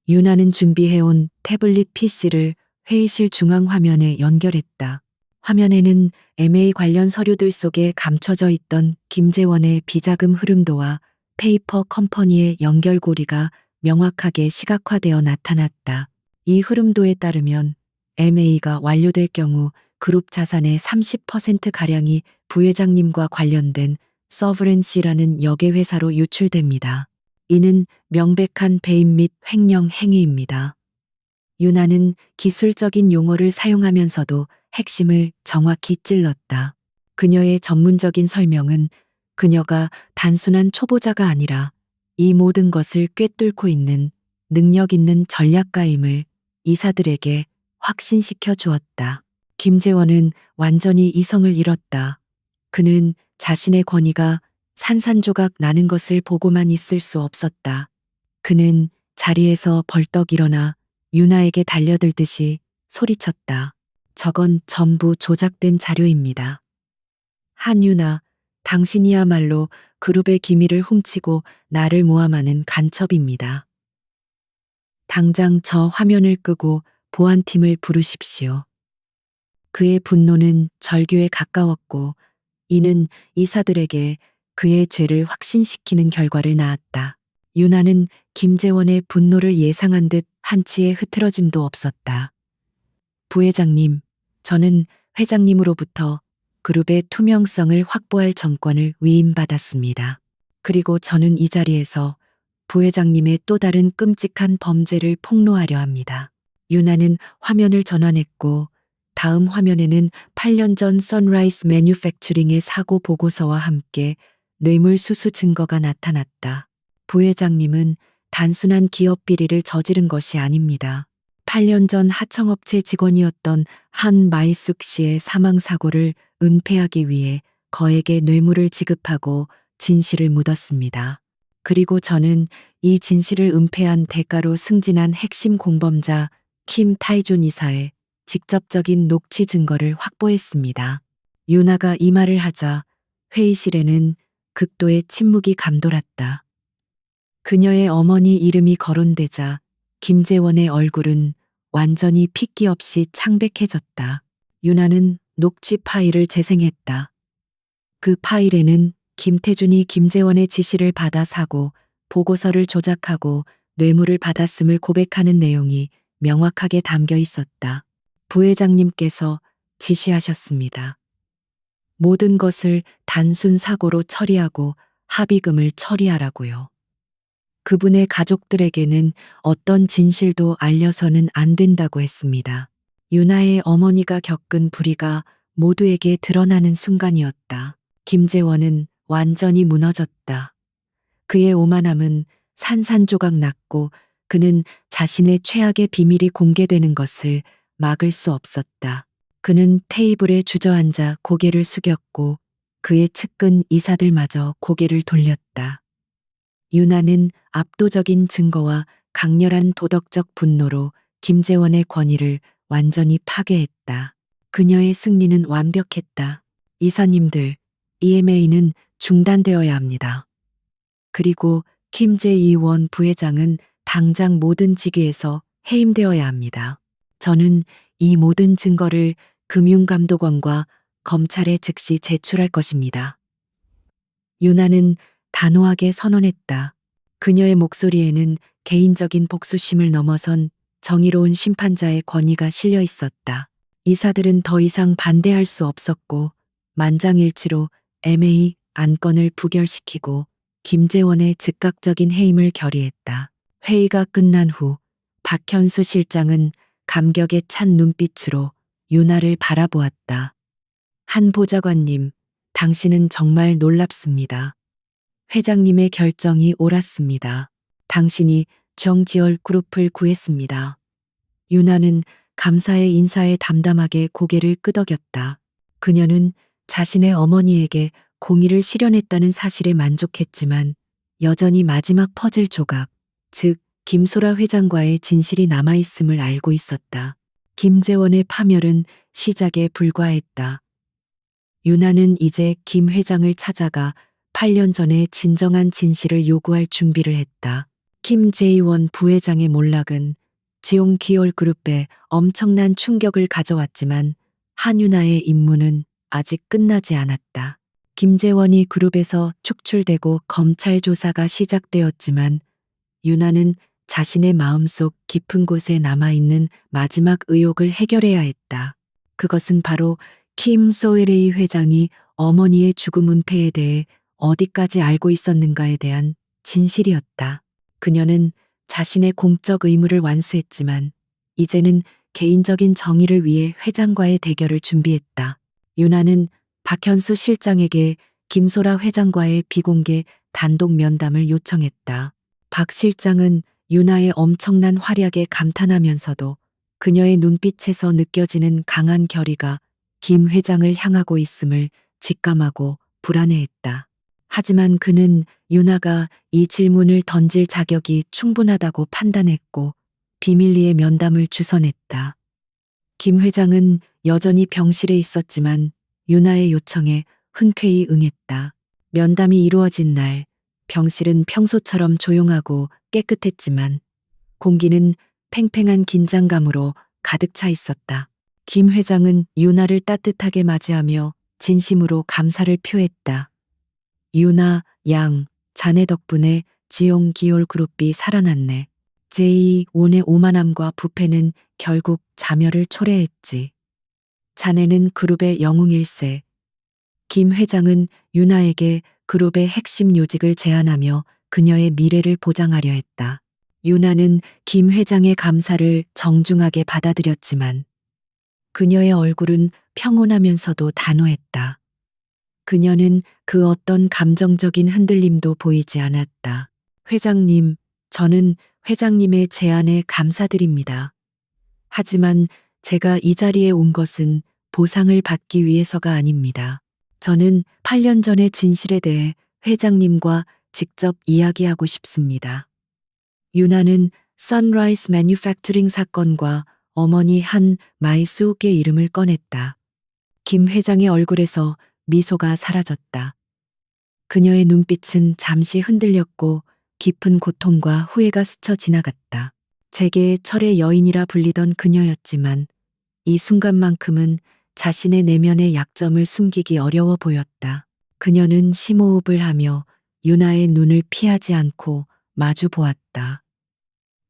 윤하는 준비해온 태블릿 PC를 회의실 중앙 화면에 연결했다. 화면에는 MA 관련 서류들 속에 감춰져 있던 김재원의 비자금 흐름도와 페이퍼 컴퍼니의 연결고리가 명확하게 시각화되어 나타났다. 이 흐름도에 따르면 MA가 완료될 경우 그룹 자산의 30%가량이 부회장님과 관련된 서브렌시라는 역외회사로 유출됩니다. 이는 명백한 배임 및 횡령 행위입니다. 윤하는 기술적인 용어를 사용하면서도 핵심을 정확히 찔렀다. 그녀의 전문적인 설명은 그녀가 단순한 초보자가 아니라 이 모든 것을 꿰뚫고 있는 능력 있는 전략가임을 이사들에게 확신시켜 주었다. 김재원은 완전히 이성을 잃었다. 그는 자신의 권위가 산산조각 나는 것을 보고만 있을 수 없었다. 그는 자리에서 벌떡 일어나 윤하에게 달려들듯이 소리쳤다. 저건 전부 조작된 자료입니다. 한윤아, 당신이야말로 그룹의 기밀을 훔치고 나를 모함하는 간첩입니다. 당장 저 화면을 끄고 보안팀을 부르십시오. 그의 분노는 절규에 가까웠고 이는 이사들에게 그의 죄를 확신시키는 결과를 낳았다. 윤하는 김재원의 분노를 예상한 듯 한치의 흐트러짐도 없었다. 부회장님, 저는 회장님으로부터 그룹의 투명성을 확보할 정권을 위임받았습니다. 그리고 저는 이 자리에서 부회장님의 또 다른 끔찍한 범죄를 폭로하려 합니다. 윤하는 화면을 전환했고 다음 화면에는 8년 전 선라이즈 매뉴팩처링의 사고 보고서와 함께 뇌물수수 증거가 나타났다. 부회장님은 단순한 기업 비리를 저지른 것이 아닙니다. 8년 전 하청업체 직원이었던 한마이숙 씨의 사망사고를 은폐하기 위해 거액의 뇌물을 지급하고 진실을 묻었습니다. 그리고 저는 이 진실을 은폐한 대가로 승진한 핵심 공범자 킴 타이존 이사의 직접적인 녹취 증거를 확보했습니다. 유나가 이 말을 하자 회의실에는 극도의 침묵이 감돌았다. 그녀의 어머니 이름이 거론되자 김재원의 얼굴은 완전히 핏기 없이 창백해졌다. 유나는 녹취 파일을 재생했다. 그 파일에는 김태준이 김재원의 지시를 받아 사고 보고서를 조작하고 뇌물을 받았음을 고백하는 내용이 명확하게 담겨 있었다. 부회장님께서 지시하셨습니다. 모든 것을 단순 사고로 처리하고 합의금을 처리하라고요. 그분의 가족들에게는 어떤 진실도 알려서는 안 된다고 했습니다. 유나의 어머니가 겪은 불의가 모두에게 드러나는 순간이었다. 김재원은 완전히 무너졌다. 그의 오만함은 산산조각 났고 그는 자신의 최악의 비밀이 공개되는 것을 막을 수 없었다. 그는 테이블에 주저앉아 고개를 숙였고 그의 측근 이사들마저 고개를 돌렸다. 유나는 압도적인 증거와 강렬한 도덕적 분노로 김재원의 권위를 완전히 파괴했다. 그녀의 승리는 완벽했다. 이사님들, EMA는 중단되어야 합니다. 그리고 김재이원 부회장은 당장 모든 직위에서 해임되어야 합니다. 저는 이 모든 증거를 금융감독원과 검찰에 즉시 제출할 것입니다. 유나는 단호하게 선언했다. 그녀의 목소리에는 개인적인 복수심을 넘어선 정의로운 심판자의 권위가 실려 있었다. 이사들은 더 이상 반대할 수 없었고 만장일치로 MA 안건을 부결시키고 김재원의 즉각적인 해임을 결의했다. 회의가 끝난 후 박현수 실장은 감격에 찬 눈빛으로 유나를 바라보았다. 한 보좌관님, 당신은 정말 놀랍습니다. 회장님의 결정이 옳았습니다. 당신이 정지열 그룹을 구했습니다. 유나는 감사의 인사에 담담하게 고개를 끄덕였다. 그녀는 자신의 어머니에게 공의를 실현했다는 사실에 만족했지만 여전히 마지막 퍼즐 조각, 즉 김소라 회장과의 진실이 남아있음을 알고 있었다. 김재원의 파멸은 시작에 불과했다. 유나는 이제 김 회장을 찾아가 8년 전에 진정한 진실을 요구할 준비를 했다. 김재원 부회장의 몰락은 지용 기올그룹에 엄청난 충격을 가져왔지만 한유나의 임무는 아직 끝나지 않았다. 김재원이 그룹에서 축출되고 검찰 조사가 시작되었지만 유나는 자신의 마음속 깊은 곳에 남아있는 마지막 의혹을 해결해야 했다. 그것은 바로 킴 소이레이 회장이 어머니의 죽음 은폐에 대해 어디까지 알고 있었는가에 대한 진실이었다. 그녀는 자신의 공적 의무를 완수했지만 이제는 개인적인 정의를 위해 회장과의 대결을 준비했다. 유나는 박현수 실장에게 김소라 회장과의 비공개 단독 면담을 요청했다. 박 실장은 유나의 엄청난 활약에 감탄하면서도 그녀의 눈빛에서 느껴지는 강한 결의가 김 회장을 향하고 있음을 직감하고 불안해했다. 하지만 그는 유나가 이 질문을 던질 자격이 충분하다고 판단했고 비밀리에 면담을 주선했다. 김 회장은 여전히 병실에 있었지만 유나의 요청에 흔쾌히 응했다. 면담이 이루어진 날 병실은 평소처럼 조용하고 깨끗했지만 공기는 팽팽한 긴장감으로 가득 차 있었다. 김 회장은 유나를 따뜻하게 맞이하며 진심으로 감사를 표했다. 유나, 양, 자네 덕분에 지용 기올 그룹이 살아났네. 제2원의 오만함과 부패는 결국 자멸을 초래했지. 자네는 그룹의 영웅일세. 김 회장은 유나에게 그룹의 핵심 요직을 제안하며 그녀의 미래를 보장하려 했다. 유나는 김 회장의 감사를 정중하게 받아들였지만 그녀의 얼굴은 평온하면서도 단호했다. 그녀는 그 어떤 감정적인 흔들림도 보이지 않았다. 회장님, 저는 회장님의 제안에 감사드립니다. 하지만 제가 이 자리에 온 것은 보상을 받기 위해서가 아닙니다. 저는 8년 전의 진실에 대해 회장님과 직접 이야기하고 싶습니다. 유나는 선라이즈 매뉴팩처링 사건과 어머니 한 마이스욱의 이름을 꺼냈다. 김 회장의 얼굴에서 미소가 사라졌다. 그녀의 눈빛은 잠시 흔들렸고 깊은 고통과 후회가 스쳐 지나갔다. 제게 철의 여인이라 불리던 그녀였지만 이 순간만큼은 자신의 내면의 약점을 숨기기 어려워 보였다. 그녀는 심호흡을 하며 유나의 눈을 피하지 않고 마주 보았다.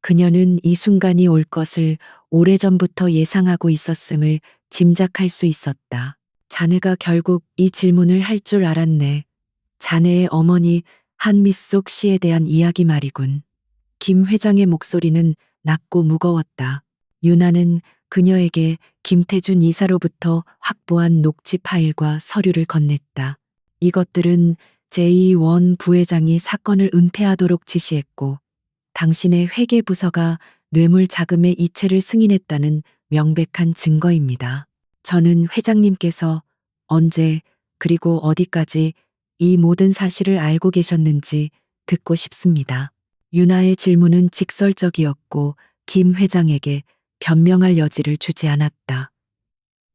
그녀는 이 순간이 올 것을 오래전부터 예상하고 있었음을 짐작할 수 있었다. 자네가 결국 이 질문을 할 줄 알았네. 자네의 어머니 한미숙 씨에 대한 이야기 말이군. 김 회장의 목소리는 낮고 무거웠다. 유나는 그녀에게 김태준 이사로부터 확보한 녹취 파일과 서류를 건넸다. 이것들은 제2원 부회장이 사건을 은폐하도록 지시했고 당신의 회계부서가 뇌물 자금의 이체를 승인했다는 명백한 증거입니다. 저는 회장님께서 언제 그리고 어디까지 이 모든 사실을 알고 계셨는지 듣고 싶습니다. 유나의 질문은 직설적이었고 김 회장에게 변명할 여지를 주지 않았다.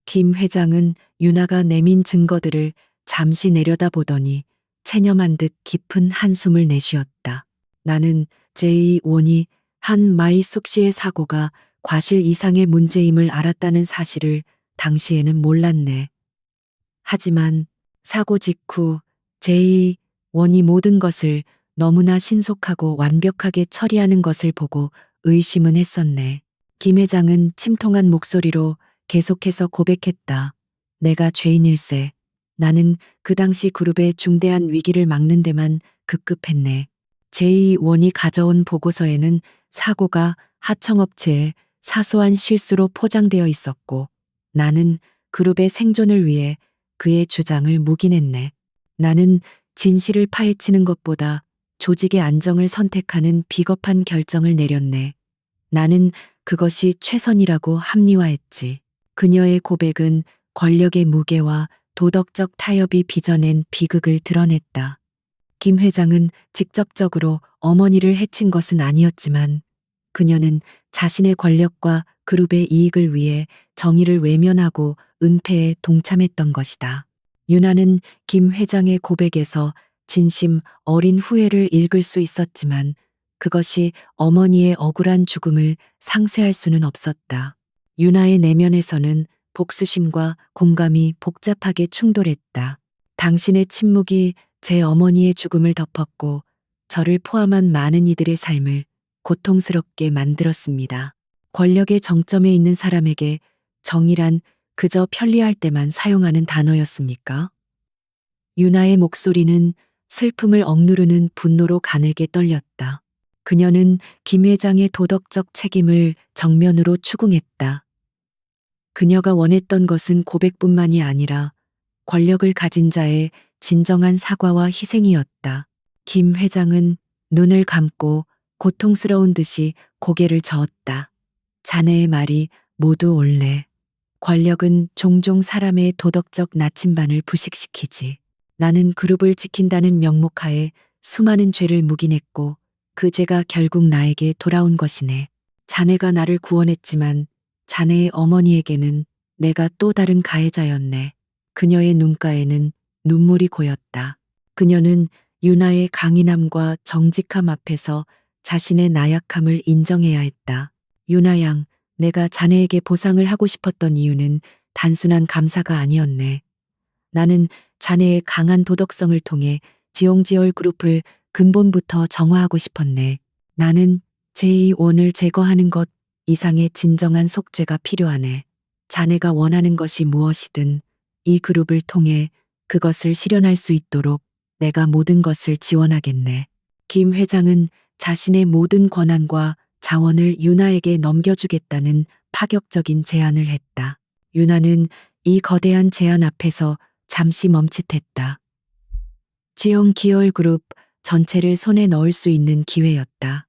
김 회장은 유나가 내민 증거들을 잠시 내려다보더니 체념한 듯 깊은 한숨을 내쉬었다. 나는 제2원이 한 마이숙 씨의 사고가 과실 이상의 문제임을 알았다는 사실을 당시에는 몰랐네. 하지만 사고 직후 제2원이 모든 것을 너무나 신속하고 완벽하게 처리하는 것을 보고 의심은 했었네. 김 회장은 침통한 목소리로 계속해서 고백했다. 내가 죄인일세. 나는 그 당시 그룹의 중대한 위기를 막는 데만 급급했네. 제2원이 가져온 보고서에는 사고가 하청업체의 사소한 실수로 포장되어 있었고 나는 그룹의 생존을 위해 그의 주장을 묵인했네. 나는 진실을 파헤치는 것보다 조직의 안정을 선택하는 비겁한 결정을 내렸네. 나는 그것이 최선이라고 합리화했지. 그녀의 고백은 권력의 무게와 도덕적 타협이 빚어낸 비극을 드러냈다. 김 회장은 직접적으로 어머니를 해친 것은 아니었지만 그녀는 자신의 권력과 그룹의 이익을 위해 정의를 외면하고 은폐에 동참했던 것이다. 유나는 김 회장의 고백에서 진심 어린 후회를 읽을 수 있었지만 그것이 어머니의 억울한 죽음을 상쇄할 수는 없었다. 유나의 내면에서는 복수심과 공감이 복잡하게 충돌했다. 당신의 침묵이 제 어머니의 죽음을 덮었고 저를 포함한 많은 이들의 삶을 고통스럽게 만들었습니다. 권력의 정점에 있는 사람에게 정의란 그저 편리할 때만 사용하는 단어였습니까? 유나의 목소리는 슬픔을 억누르는 분노로 가늘게 떨렸다. 그녀는 김 회장의 도덕적 책임을 정면으로 추궁했다. 그녀가 원했던 것은 고백뿐만이 아니라 권력을 가진 자의 진정한 사과와 희생이었다. 김 회장은 눈을 감고 고통스러운 듯이 고개를 저었다. 자네의 말이 모두 옳네. 권력은 종종 사람의 도덕적 나침반을 부식시키지. 나는 그룹을 지킨다는 명목하에 수많은 죄를 묵인했고 그 죄가 결국 나에게 돌아온 것이네. 자네가 나를 구원했지만 자네의 어머니에게는 내가 또 다른 가해자였네. 그녀의 눈가에는 눈물이 고였다. 그녀는 유나의 강인함과 정직함 앞에서 자신의 나약함을 인정해야 했다. 유나 양, 내가 자네에게 보상을 하고 싶었던 이유는 단순한 감사가 아니었네. 나는 자네의 강한 도덕성을 통해 지용지열 그룹을 근본부터 정화하고 싶었네. 나는 제2원을 제거하는 것 이상의 진정한 속죄가 필요하네. 자네가 원하는 것이 무엇이든 이 그룹을 통해 그것을 실현할 수 있도록 내가 모든 것을 지원하겠네. 김 회장은 자신의 모든 권한과 자원을 유나에게 넘겨주겠다는 파격적인 제안을 했다. 유나는 이 거대한 제안 앞에서 잠시 멈칫했다. 지용 기열 그룹 전체를 손에 넣을 수 있는 기회였다.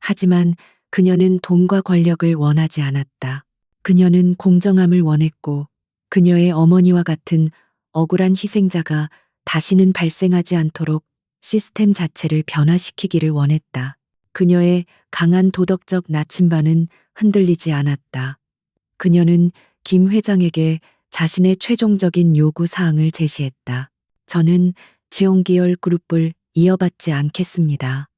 하지만 그녀는 돈과 권력을 원하지 않았다. 그녀는 공정함을 원했고 그녀의 어머니와 같은 억울한 희생자가 다시는 발생하지 않도록 시스템 자체를 변화시키기를 원했다. 그녀의 강한 도덕적 나침반은 흔들리지 않았다. 그녀는 김 회장에게 자신의 최종적인 요구 사항을 제시했다. 저는 지용기열 그룹을 이어받지 않겠습니다.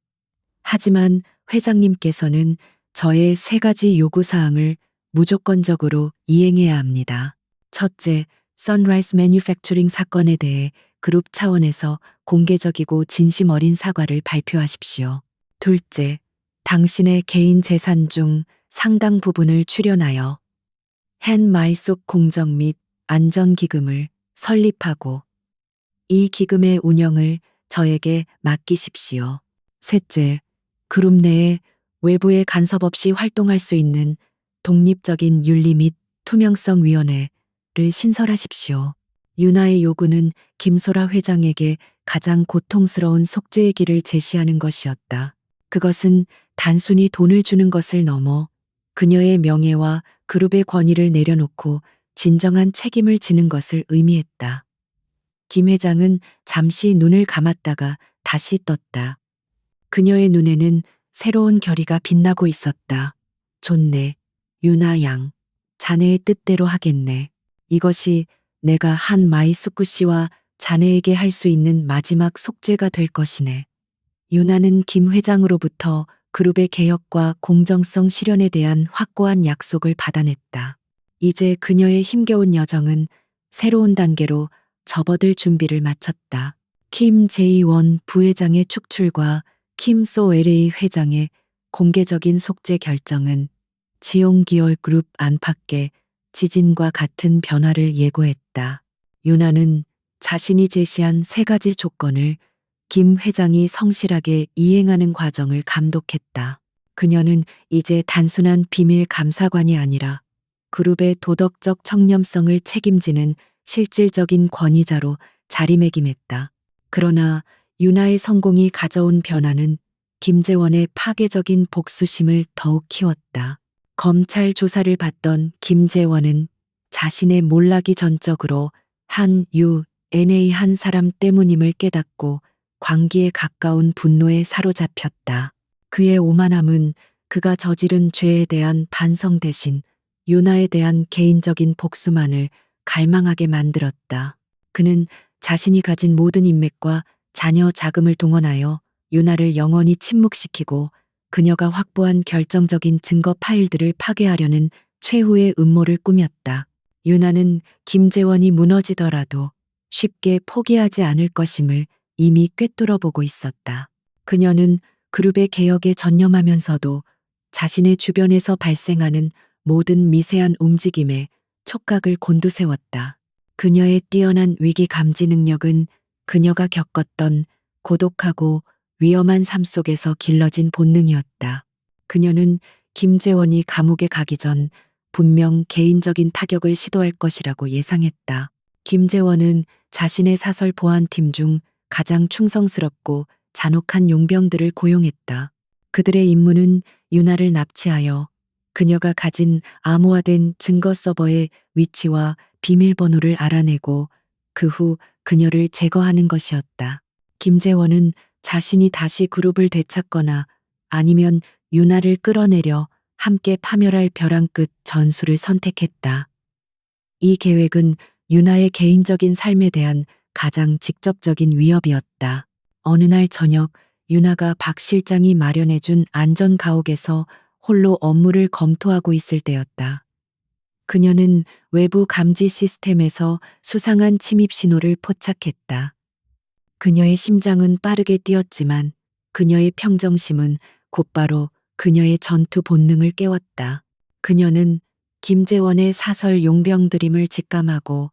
하지만 회장님께서는 저의 3가지 요구 사항을 무조건적으로 이행해야 합니다. 첫째, 선라이즈 매뉴팩처링 사건에 대해 그룹 차원에서 공개적이고 진심 어린 사과를 발표하십시오. 둘째, 당신의 개인 재산 중 상당 부분을 출연하여 헨마이속 공정 및 안전기금을 설립하고 이 기금의 운영을 저에게 맡기십시오. 셋째, 그룹 내에 외부의 간섭 없이 활동할 수 있는 독립적인 윤리 및 투명성 위원회를 신설하십시오. 유나의 요구는 김소라 회장에게 가장 고통스러운 속죄의 길을 제시하는 것이었다. 그것은 단순히 돈을 주는 것을 넘어 그녀의 명예와 그룹의 권위를 내려놓고 진정한 책임을 지는 것을 의미했다. 김 회장은 잠시 눈을 감았다가 다시 떴다. 그녀의 눈에는 새로운 결의가 빛나고 있었다. 좋네. 유나 양. 자네의 뜻대로 하겠네. 이것이 내가 한 마이스쿠 씨와 자네에게 할 수 있는 마지막 속죄가 될 것이네. 유나는 김 회장으로부터 그룹의 개혁과 공정성 실현에 대한 확고한 약속을 받아냈다. 이제 그녀의 힘겨운 여정은 새로운 단계로 접어들 준비를 마쳤다. 킴 제이원 부회장의 축출과 킴소 LA 회장의 공개적인 속죄 결정은 지용기열 그룹 안팎의 지진과 같은 변화를 예고했다. 유나는 자신이 제시한 3가지 조건을 김 회장이 성실하게 이행하는 과정을 감독했다. 그녀는 이제 단순한 비밀 감사관이 아니라 그룹의 도덕적 청렴성을 책임지는 실질적인 권위자로 자리매김했다. 그러나 유나의 성공이 가져온 변화는 김재원의 파괴적인 복수심을 더욱 키웠다. 검찰 조사를 받던 김재원은 자신의 몰락이 전적으로 NA 한 사람 때문임을 깨닫고 광기에 가까운 분노에 사로잡혔다. 그의 오만함은 그가 저지른 죄에 대한 반성 대신 유나에 대한 개인적인 복수만을 갈망하게 만들었다. 그는 자신이 가진 모든 인맥과 자녀 자금을 동원하여 유나를 영원히 침묵시키고 그녀가 확보한 결정적인 증거 파일들을 파괴하려는 최후의 음모를 꾸몄다. 유나는 김재원이 무너지더라도 쉽게 포기하지 않을 것임을 이미 꿰뚫어 보고 있었다. 그녀는 그룹의 개혁에 전념하면서도 자신의 주변에서 발생하는 모든 미세한 움직임에 촉각을 곤두세웠다. 그녀의 뛰어난 위기 감지 능력은 그녀가 겪었던 고독하고 위험한 삶 속에서 길러진 본능이었다. 그녀는 김재원이 감옥에 가기 전 분명 개인적인 타격을 시도할 것이라고 예상했다. 김재원은 자신의 사설 보안팀 중 가장 충성스럽고 잔혹한 용병들을 고용했다. 그들의 임무는 유나를 납치하여 그녀가 가진 암호화된 증거 서버의 위치와 비밀번호를 알아내고 그 후 그녀를 제거하는 것이었다. 김재원은 자신이 다시 그룹을 되찾거나 아니면 유나를 끌어내려 함께 파멸할 벼랑 끝 전술을 선택했다. 이 계획은 유나의 개인적인 삶에 대한 가장 직접적인 위협이었다. 어느 날 저녁 유나가 박 실장이 마련해준 안전 가옥에서 홀로 업무를 검토하고 있을 때였다. 그녀는 외부 감지 시스템에서 수상한 침입 신호를 포착했다. 그녀의 심장은 빠르게 뛰었지만 그녀의 평정심은 곧바로 그녀의 전투 본능을 깨웠다. 그녀는 김재원의 사설 용병들임을 직감하고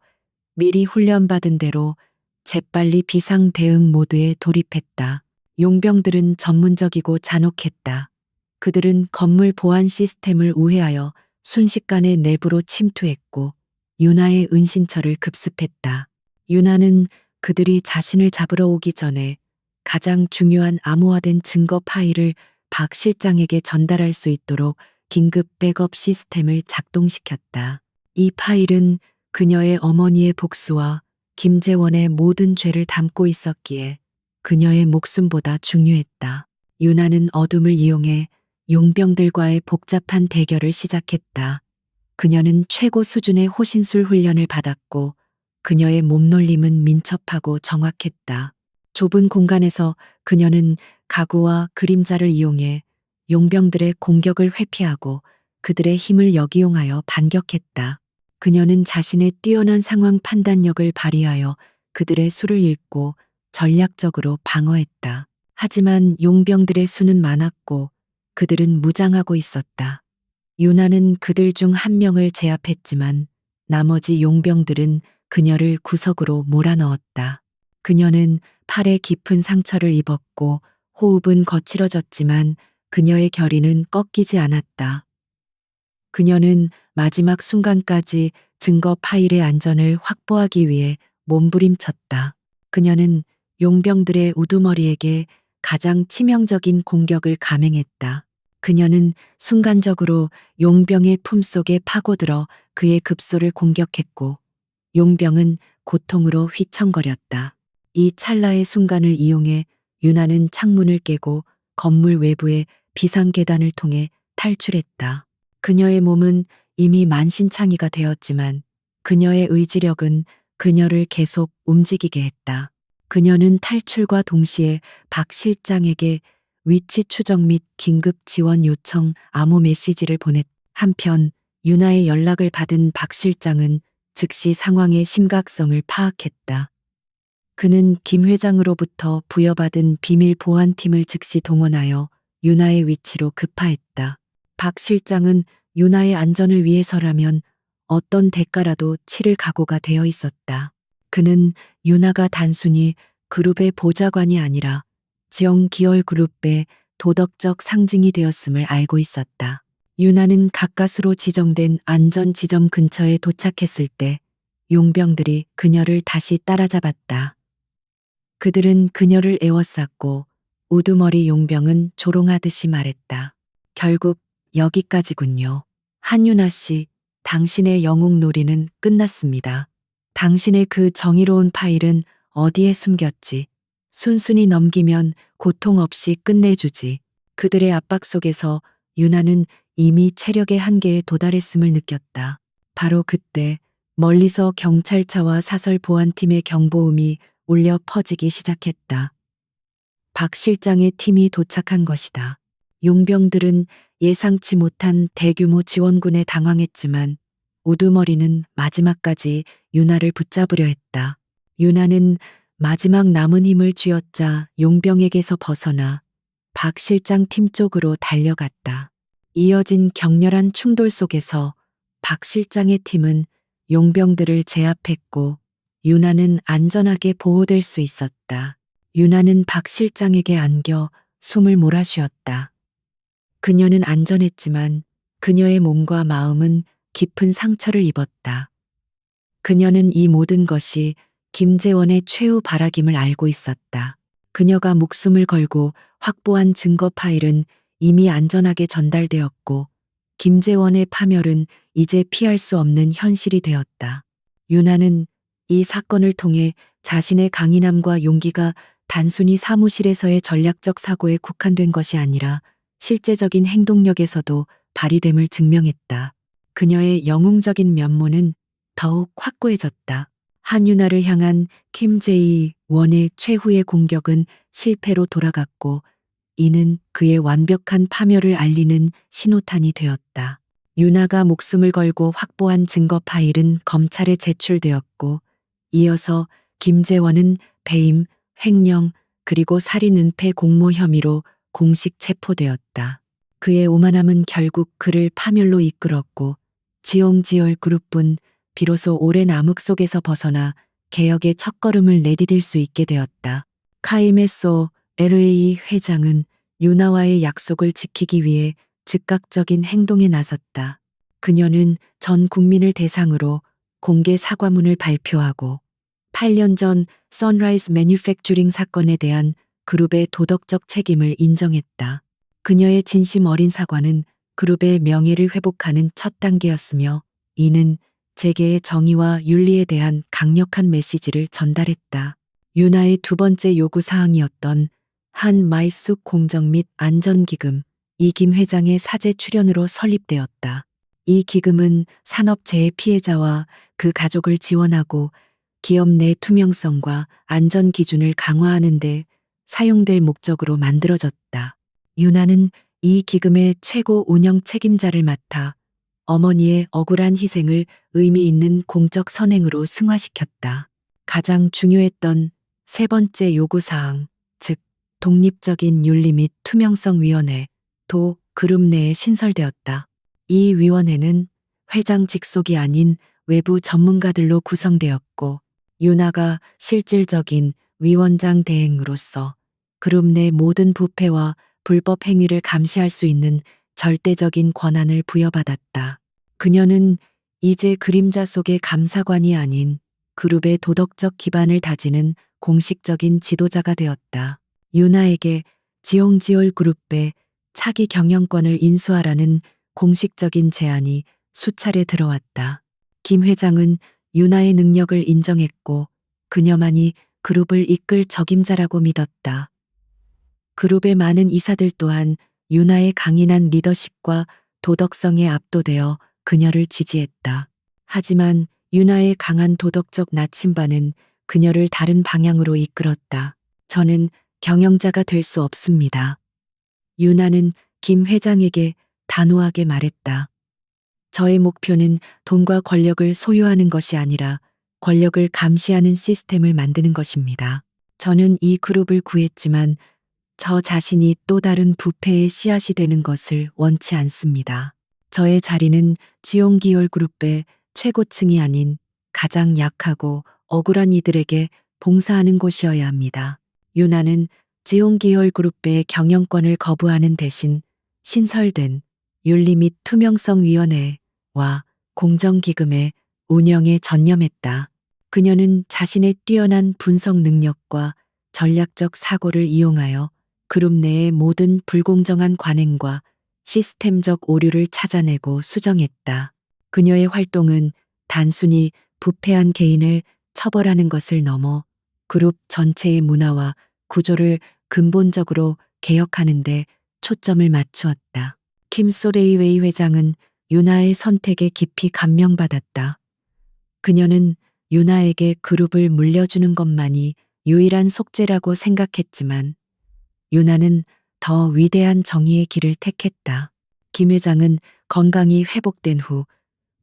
미리 훈련받은 대로 재빨리 비상 대응 모드에 돌입했다. 용병들은 전문적이고 잔혹했다. 그들은 건물 보안 시스템을 우회하여 순식간에 내부로 침투했고 유나의 은신처를 급습했다. 유나는 그들이 자신을 잡으러 오기 전에 가장 중요한 암호화된 증거 파일을 박 실장에게 전달할 수 있도록 긴급 백업 시스템을 작동시켰다. 이 파일은 그녀의 어머니의 복수와 김재원의 모든 죄를 담고 있었기에 그녀의 목숨보다 중요했다. 유나는 어둠을 이용해 용병들과의 복잡한 대결을 시작했다. 그녀는 최고 수준의 호신술 훈련을 받았고 그녀의 몸놀림은 민첩하고 정확했다. 좁은 공간에서 그녀는 가구와 그림자를 이용해 용병들의 공격을 회피하고 그들의 힘을 역이용하여 반격했다. 그녀는 자신의 뛰어난 상황 판단력을 발휘하여 그들의 수를 읽고 전략적으로 방어했다. 하지만 용병들의 수는 많았고 그들은 무장하고 있었다. 유나는 그들 중 한 명을 제압했지만 나머지 용병들은 그녀를 구석으로 몰아넣었다. 그녀는 팔에 깊은 상처를 입었고 호흡은 거칠어졌지만 그녀의 결의는 꺾이지 않았다. 그녀는 마지막 순간까지 증거 파일의 안전을 확보하기 위해 몸부림쳤다. 그녀는 용병들의 우두머리에게 가장 치명적인 공격을 감행했다. 그녀는 순간적으로 용병의 품속에 파고들어 그의 급소를 공격했고 용병은 고통으로 휘청거렸다. 이 찰나의 순간을 이용해 유나는 창문을 깨고 건물 외부의 비상계단을 통해 탈출했다. 그녀의 몸은 이미 만신창이가 되었지만 그녀의 의지력은 그녀를 계속 움직이게 했다. 그녀는 탈출과 동시에 박 실장에게 위치 추적 및 긴급 지원 요청 암호 메시지를 보냈. 한편 유나의 연락을 받은 박 실장은 즉시 상황의 심각성을 파악했다. 그는 김 회장으로부터 부여받은 비밀 보안팀을 즉시 동원하여 유나의 위치로 급파했다. 박 실장은 유나의 안전을 위해서라면 어떤 대가라도 치를 각오가 되어 있었다. 그는 유나가 단순히 그룹의 보좌관이 아니라 지영 기열 그룹의 도덕적 상징이 되었음을 알고 있었다. 유나는 가까스로 지정된 안전 지점 근처에 도착했을 때 용병들이 그녀를 다시 따라잡았다. 그들은 그녀를 에워쌌고 우두머리 용병은 조롱하듯이 말했다. 결국 여기까지군요. 한유나 씨, 당신의 영웅놀이는 끝났습니다. 당신의 그 정의로운 파일은 어디에 숨겼지? 순순히 넘기면 고통 없이 끝내주지. 그들의 압박 속에서 유나는 이미 체력의 한계에 도달했음을 느꼈다. 바로 그때 멀리서 경찰차와 사설 보안팀의 경보음이 울려 퍼지기 시작했다. 박 실장의 팀이 도착한 것이다. 용병들은 예상치 못한 대규모 지원군에 당황했지만 우두머리는 마지막까지 유나를 붙잡으려 했다. 유나는 마지막 남은 힘을 쥐어짜 용병에게서 벗어나 박 실장 팀 쪽으로 달려갔다. 이어진 격렬한 충돌 속에서 박 실장의 팀은 용병들을 제압했고 유나는 안전하게 보호될 수 있었다. 유나는 박 실장에게 안겨 숨을 몰아쉬었다. 그녀는 안전했지만 그녀의 몸과 마음은 깊은 상처를 입었다. 그녀는 이 모든 것이 김재원의 최후 발악임을 알고 있었다. 그녀가 목숨을 걸고 확보한 증거 파일은 이미 안전하게 전달되었고 김재원의 파멸은 이제 피할 수 없는 현실이 되었다. 유나는 이 사건을 통해 자신의 강인함과 용기가 단순히 사무실에서의 전략적 사고에 국한된 것이 아니라 실제적인 행동력에서도 발휘됨을 증명했다. 그녀의 영웅적인 면모는 더욱 확고해졌다. 한유나를 향한 김제이 원의 최후의 공격은 실패로 돌아갔고 이는 그의 완벽한 파멸을 알리는 신호탄이 되었다. 유나가 목숨을 걸고 확보한 증거 파일은 검찰에 제출되었고 이어서 김재원은 배임, 횡령, 그리고 살인 은폐 공모 혐의로 공식 체포되었다. 그의 오만함은 결국 그를 파멸로 이끌었고 지용지열 그룹은 비로소 오랜 암흑 속에서 벗어나 개혁의 첫걸음을 내디딜 수 있게 되었다. 카이메소 LA 회장은 유나와의 약속을 지키기 위해 즉각적인 행동에 나섰다. 그녀는 전 국민을 대상으로 공개 사과문을 발표하고 8년 전 선라이즈 매뉴팩처링 사건에 대한 그룹의 도덕적 책임을 인정했다. 그녀의 진심 어린 사과는 그룹의 명예를 회복하는 첫 단계였으며 이는 재계의 정의와 윤리에 대한 강력한 메시지를 전달했다. 윤하의 두 번째 요구 사항이었던 한 마이쑥 공정 및 안전기금, 이 김 회장의 사제 출연으로 설립되었다. 이 기금은 산업재해 피해자와 그 가족을 지원하고 기업 내 투명성과 안전 기준을 강화하는 데 사용될 목적으로 만들어졌다. 윤하는 이 기금의 최고 운영 책임자를 맡아 어머니의 억울한 희생을 의미 있는 공적 선행으로 승화시켰다. 가장 중요했던 세 번째 요구사항, 즉 독립적인 윤리 및 투명성위원회도 그룹 내에 신설되었다. 이 위원회는 회장 직속이 아닌 외부 전문가들로 구성되었고 윤하가 실질적인 위원장 대행으로서 그룹 내 모든 부패와 불법 행위를 감시할 수 있는 절대적인 권한을 부여받았다. 그녀는 이제 그림자 속의 감사관이 아닌 그룹의 도덕적 기반을 다지는 공식적인 지도자가 되었다. 윤하에게 지용지올 그룹의 차기 경영권을 인수하라는 공식적인 제안이 수차례 들어왔다. 김 회장은 윤하의 능력을 인정했고 그녀만이 그룹을 이끌 적임자라고 믿었다. 그룹의 많은 이사들 또한 윤하의 강인한 리더십과 도덕성에 압도되어 그녀를 지지했다. 하지만 윤하의 강한 도덕적 나침반은 그녀를 다른 방향으로 이끌었다. 저는 경영자가 될 수 없습니다. 윤하는 김 회장에게 단호하게 말했다. 저의 목표는 돈과 권력을 소유하는 것이 아니라 권력을 감시하는 시스템을 만드는 것입니다. 저는 이 그룹을 구했지만 저 자신이 또 다른 부패의 씨앗이 되는 것을 원치 않습니다. 저의 자리는 지용기열 그룹의 최고층이 아닌 가장 약하고 억울한 이들에게 봉사하는 곳이어야 합니다. 윤하는 지용기열 그룹의 경영권을 거부하는 대신 신설된 윤리 및 투명성위원회와 공정기금의 운영에 전념했다. 그녀는 자신의 뛰어난 분석 능력과 전략적 사고를 이용하여 그룹 내의 모든 불공정한 관행과 시스템적 오류를 찾아내고 수정했다. 그녀의 활동은 단순히 부패한 개인을 처벌하는 것을 넘어 그룹 전체의 문화와 구조를 근본적으로 개혁하는 데 초점을 맞추었다. 킴 소레이웨이 회장은 윤하의 선택에 깊이 감명받았다. 그녀는 윤하에게 그룹을 물려주는 것만이 유일한 속죄라고 생각했지만 윤하는 더 위대한 정의의 길을 택했다. 김 회장은 건강이 회복된 후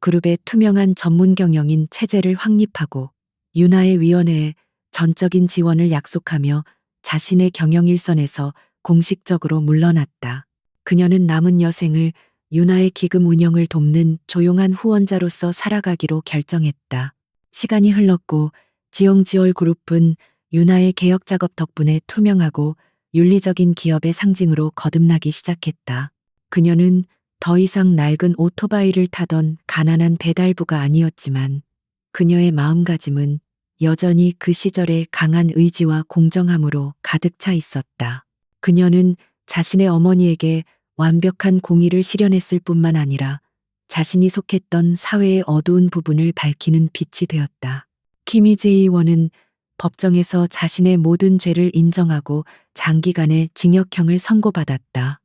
그룹의 투명한 전문 경영인 체제를 확립하고 윤하의 위원회에 전적인 지원을 약속하며 자신의 경영 일선에서 공식적으로 물러났다. 그녀는 남은 여생을 윤하의 기금 운영을 돕는 조용한 후원자로서 살아가기로 결정했다. 시간이 흘렀고 지용지올 그룹은 윤하의 개혁 작업 덕분에 투명하고 윤리적인 기업의 상징으로 거듭나기 시작했다. 그녀는 더 이상 낡은 오토바이를 타던 가난한 배달부가 아니었지만 그녀의 마음가짐은 여전히 그 시절의 강한 의지와 공정함으로 가득 차 있었다. 그녀는 자신의 어머니에게 완벽한 공의를 실현했을 뿐만 아니라 자신이 속했던 사회의 어두운 부분을 밝히는 빛이 되었다. 키미 제이원은 법정에서 자신의 모든 죄를 인정하고 장기간의 징역형을 선고받았다.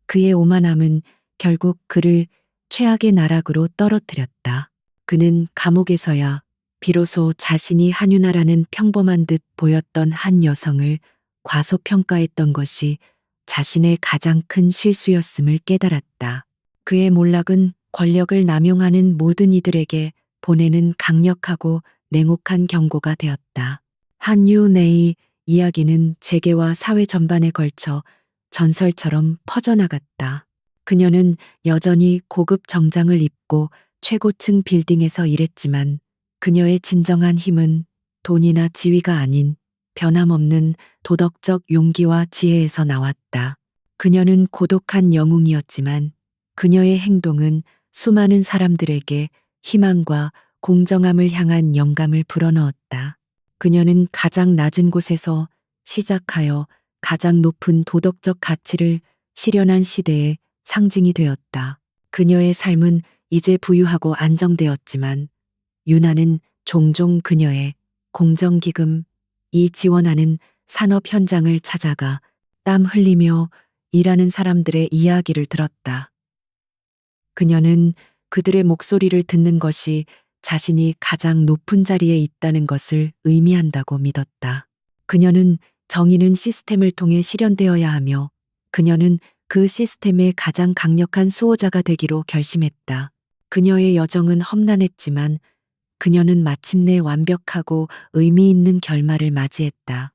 그의 오만함은 결국 그를 최악의 나락으로 떨어뜨렸다. 그는 감옥에서야 비로소 자신이 한윤아라는 평범한 듯 보였던 한 여성을 과소평가했던 것이 자신의 가장 큰 실수였음을 깨달았다. 그의 몰락은 권력을 남용하는 모든 이들에게 보내는 강력하고 냉혹한 경고가 되었다. 한윤아의 이야기는 재계와 사회 전반에 걸쳐 전설처럼 퍼져나갔다. 그녀는 여전히 고급 정장을 입고 최고층 빌딩에서 일했지만 그녀의 진정한 힘은 돈이나 지위가 아닌 변함없는 도덕적 용기와 지혜에서 나왔다. 그녀는 고독한 영웅이었지만 그녀의 행동은 수많은 사람들에게 희망과 공정함을 향한 영감을 불어넣었다. 그녀는 가장 낮은 곳에서 시작하여 가장 높은 도덕적 가치를 실현한 시대의 상징이 되었다. 그녀의 삶은 이제 부유하고 안정되었지만 유나는 종종 그녀의 공정기금, 이 지원하는 산업 현장을 찾아가 땀 흘리며 일하는 사람들의 이야기를 들었다. 그녀는 그들의 목소리를 듣는 것이 자신이 가장 높은 자리에 있다는 것을 의미한다고 믿었다. 그녀는 정의는 시스템을 통해 실현되어야 하며 그녀는 그 시스템의 가장 강력한 수호자가 되기로 결심했다. 그녀의 여정은 험난했지만 그녀는 마침내 완벽하고 의미 있는 결말을 맞이했다.